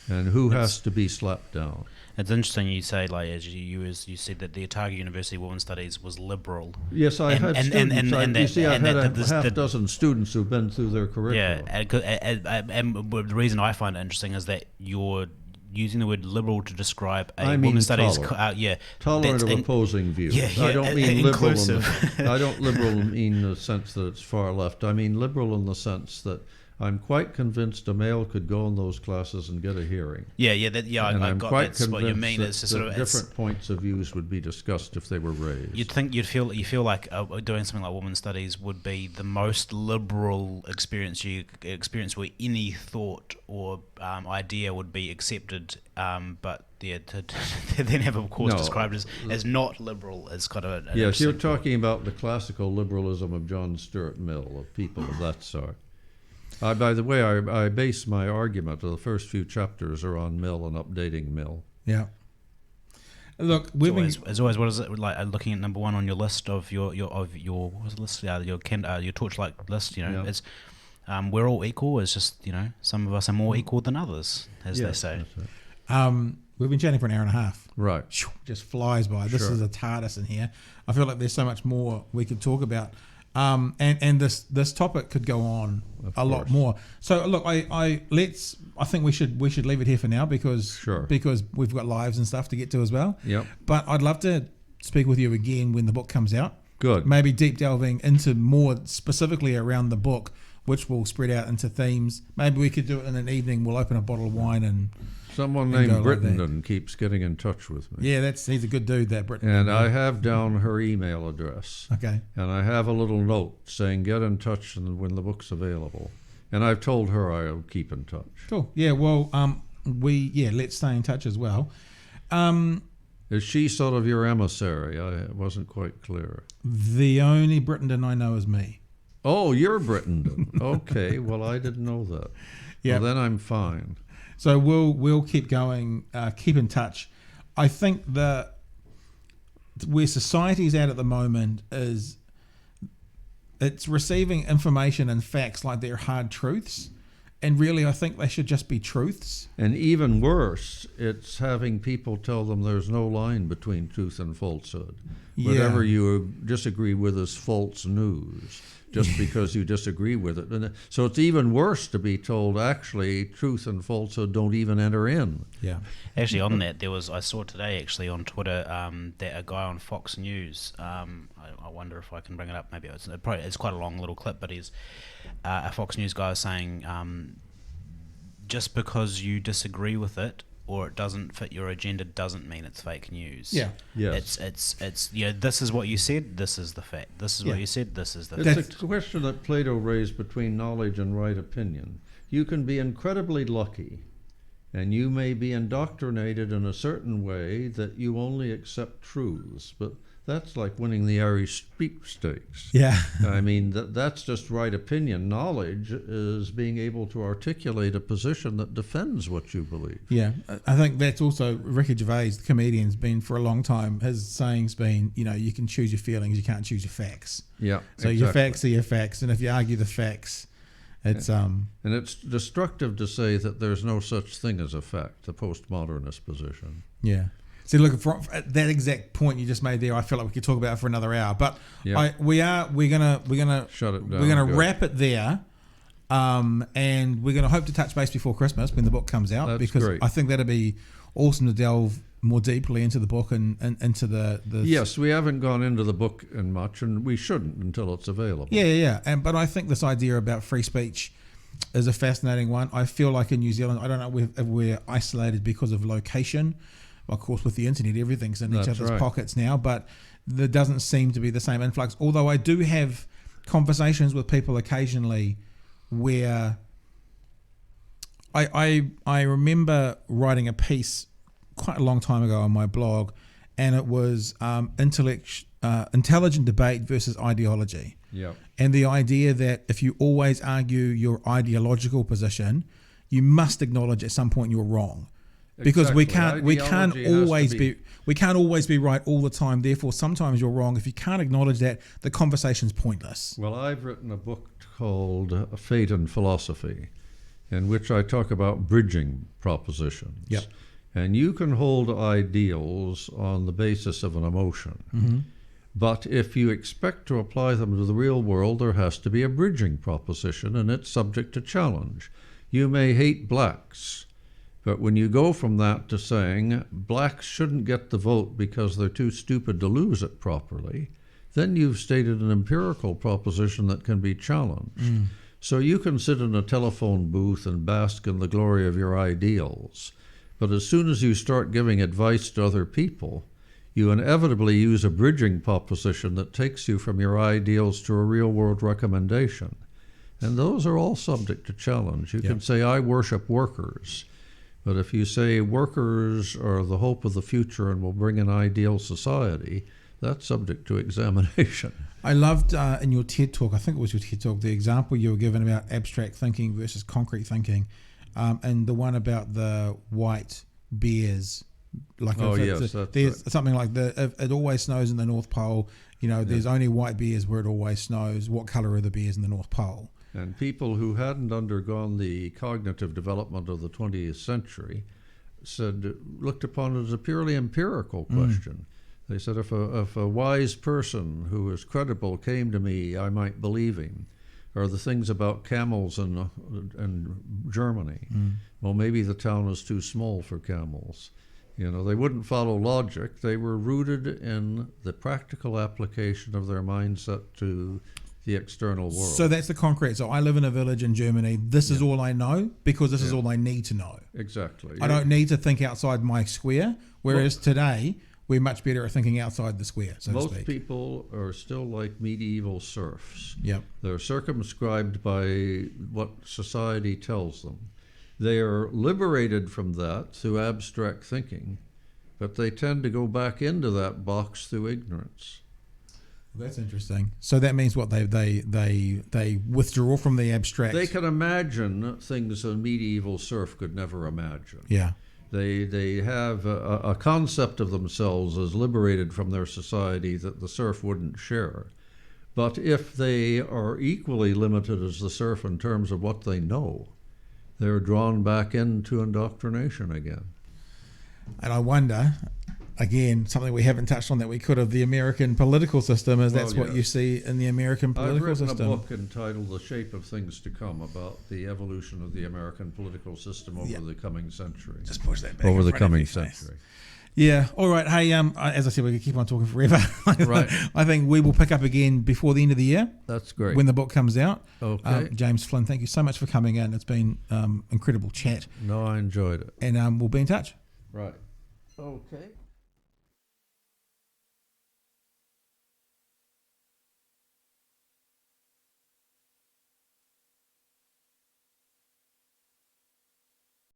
and who has to be slapped down. It's interesting you say, like, as you said that the Otago University Women's Studies was liberal. Yes, I've had students. I've had a half dozen students who've been through their curriculum. Yeah, and the reason I find it interesting is that you're using the word liberal to describe a women's studies. Tolerant of opposing views. I don't mean inclusive. liberal. I don't liberal mean the sense that it's far left. I mean liberal in the sense that I'm quite convinced a male could go in those classes and get a hearing. And I'm got quite that's what you mean. convinced It's that sort of different points of views would be discussed if they were raised. you feel like doing something like women's studies would be the most liberal experience where any thought or idea would be accepted, but to then have a course described as not liberal is kind of yes, you're talking about the classical liberalism of John Stuart Mill, of people of that sort. By the way, I base my argument, the first few chapters are on Mill and updating Mill. Yeah. Look, as always, what is it like? Looking at number one on your list of your what was the list? Your torchlight list. It's we're all equal. It's just some of us are more equal than others, as they say. We've been chatting for an hour and a half. Right. Just flies by. This is a TARDIS in here. I feel like there's so much more we could talk about. And this topic could go on a lot more. So look, I think we should leave it here for now because we've got lives and stuff to get to as well. Yep. But I'd love to speak with you again when the book comes out. Good. Maybe deep delving into more specifically around the book, which will spread out into themes. Maybe we could do it in an evening. We'll open a bottle of wine and someone named Brittenden keeps getting in touch with me. Yeah, he's a good dude, that Brittenden. And I have down her email address. Okay. And I have a little note saying get in touch when the book's available. And I've told her I'll keep in touch. Cool. Yeah, well, let's stay in touch as well. Is she sort of your emissary? I wasn't quite clear. The only Brittenden I know is me. Oh, you're Brittenden. Okay, well, I didn't know that. Yeah. Well, then I'm fine. So we'll keep going, keep in touch. I think that where society's at the moment is it's receiving information and facts like they're hard truths. And really, I think they should just be truths. And even worse, it's having people tell them there's no line between truth and falsehood. Yeah. Whatever you disagree with is false news. just because you disagree with it. And so it's even worse to be told, actually, truth and falsehood don't even enter in. Yeah. Actually, on that, I saw today actually on Twitter that a guy on Fox News, I wonder if I can bring it up, maybe it's quite a long little clip, but he's a Fox News guy saying, just because you disagree with it or it doesn't fit your agenda doesn't mean it's fake news. Yeah. Yes. It's this is what you said, this is the fact. This is what you said, this is the It's fact. a question that Plato raised between knowledge and right opinion. You can be incredibly lucky, and you may be indoctrinated in a certain way that you only accept truths, but that's like winning the Irish sweepstakes. Yeah. I mean, that's just right opinion. Knowledge is being able to articulate a position that defends what you believe. Yeah, I think that's also Ricky Gervais, the comedian's been for a long time. His saying's been, you can choose your feelings, you can't choose your facts. Yeah, So exactly. your facts are your facts, and if you argue the facts, it's And it's destructive to say that there's no such thing as a fact, the postmodernist position. yeah. See, look, at that exact point you just made there, I feel like we could talk about it for another hour. But Yeah. we're gonna Shut it down. We're gonna Good. wrap it there, and we're gonna hope to touch base before Christmas when the book comes out. That's because great. I think that'd be awesome to delve more deeply into the book and into the Yes, we haven't gone into the book in much, and we shouldn't until it's available. Yeah. But I think this idea about free speech is a fascinating one. I feel like in New Zealand, I don't know if we're isolated because of location. Of course, with the internet, everything's in each That's other's right. pockets now, but there doesn't seem to be the same influx. Although I do have conversations with people occasionally where I remember writing a piece quite a long time ago on my blog, and it was intelligent debate versus ideology. Yeah. And the idea that if you always argue your ideological position, you must acknowledge at some point you're wrong. Because Exactly. we can't Ideology has to always be- we can't always be right all the time. Therefore, sometimes you're wrong. If you can't acknowledge that, the conversation's pointless. Well, I've written a book called Fate and Philosophy, in which I talk about bridging propositions. Yep. And you can hold ideals on the basis of an emotion. Mm-hmm. But if you expect to apply them to the real world, there has to be a bridging proposition, and it's subject to challenge. You may hate blacks, but when you go from that to saying blacks shouldn't get the vote because they're too stupid to lose it properly, then you've stated an empirical proposition that can be challenged. So you can sit in a telephone booth and bask in the glory of your ideals, but as soon as you start giving advice to other people, you inevitably use a bridging proposition that takes you from your ideals to a real-world recommendation. And those are all subject to challenge. You can say, I worship workers. But if you say workers are the hope of the future and will bring an ideal society, that's subject to examination. I loved in your TED Talk, I think it was your TED Talk, the example you were given about abstract thinking versus concrete thinking, and the one about the white bears. Like Yes, that's there's right. something like if it always snows in the North Pole, there's only white bears where it always snows. What color are the bears in the North Pole? And people who hadn't undergone the cognitive development of the 20th century looked upon it as a purely empirical question. They said, if a wise person who is credible came to me, I might believe him. Or the things about camels in Germany. Well, maybe the town is too small for camels. They wouldn't follow logic. They were rooted in the practical application of their mindset to the external world. So that's the concrete. So I live in a village in Germany. This is all I know because this is all I need to know. Exactly. I don't need to think outside my square. Whereas today, we're much better at thinking outside the square, so to Most speak. people are still like medieval serfs. Yep. They're circumscribed by what society tells them. They are liberated from that through abstract thinking, but they tend to go back into that box through ignorance. That's interesting. So that means what they withdraw from the abstract. They can imagine things a medieval serf could never imagine. Yeah. They have a concept of themselves as liberated from their society that the serf wouldn't share. But if they are equally limited as the serf in terms of what they know, they're drawn back into indoctrination again. And I wonder, again, something we haven't touched on that we could have, the American political system, is that's what you see in the American political I've written system. a book entitled The Shape of Things to Come about the evolution of the American political system over the coming century. Just push that back over in the front of coming your face. century. Yeah. All right. Hey, as I said, we could keep on talking forever. Right. I think we will pick up again before the end of the year. That's great. When the book comes out. Okay. James Flynn, thank you so much for coming in. It's been incredible chat. No, I enjoyed it. And we'll be in touch. Right. Okay.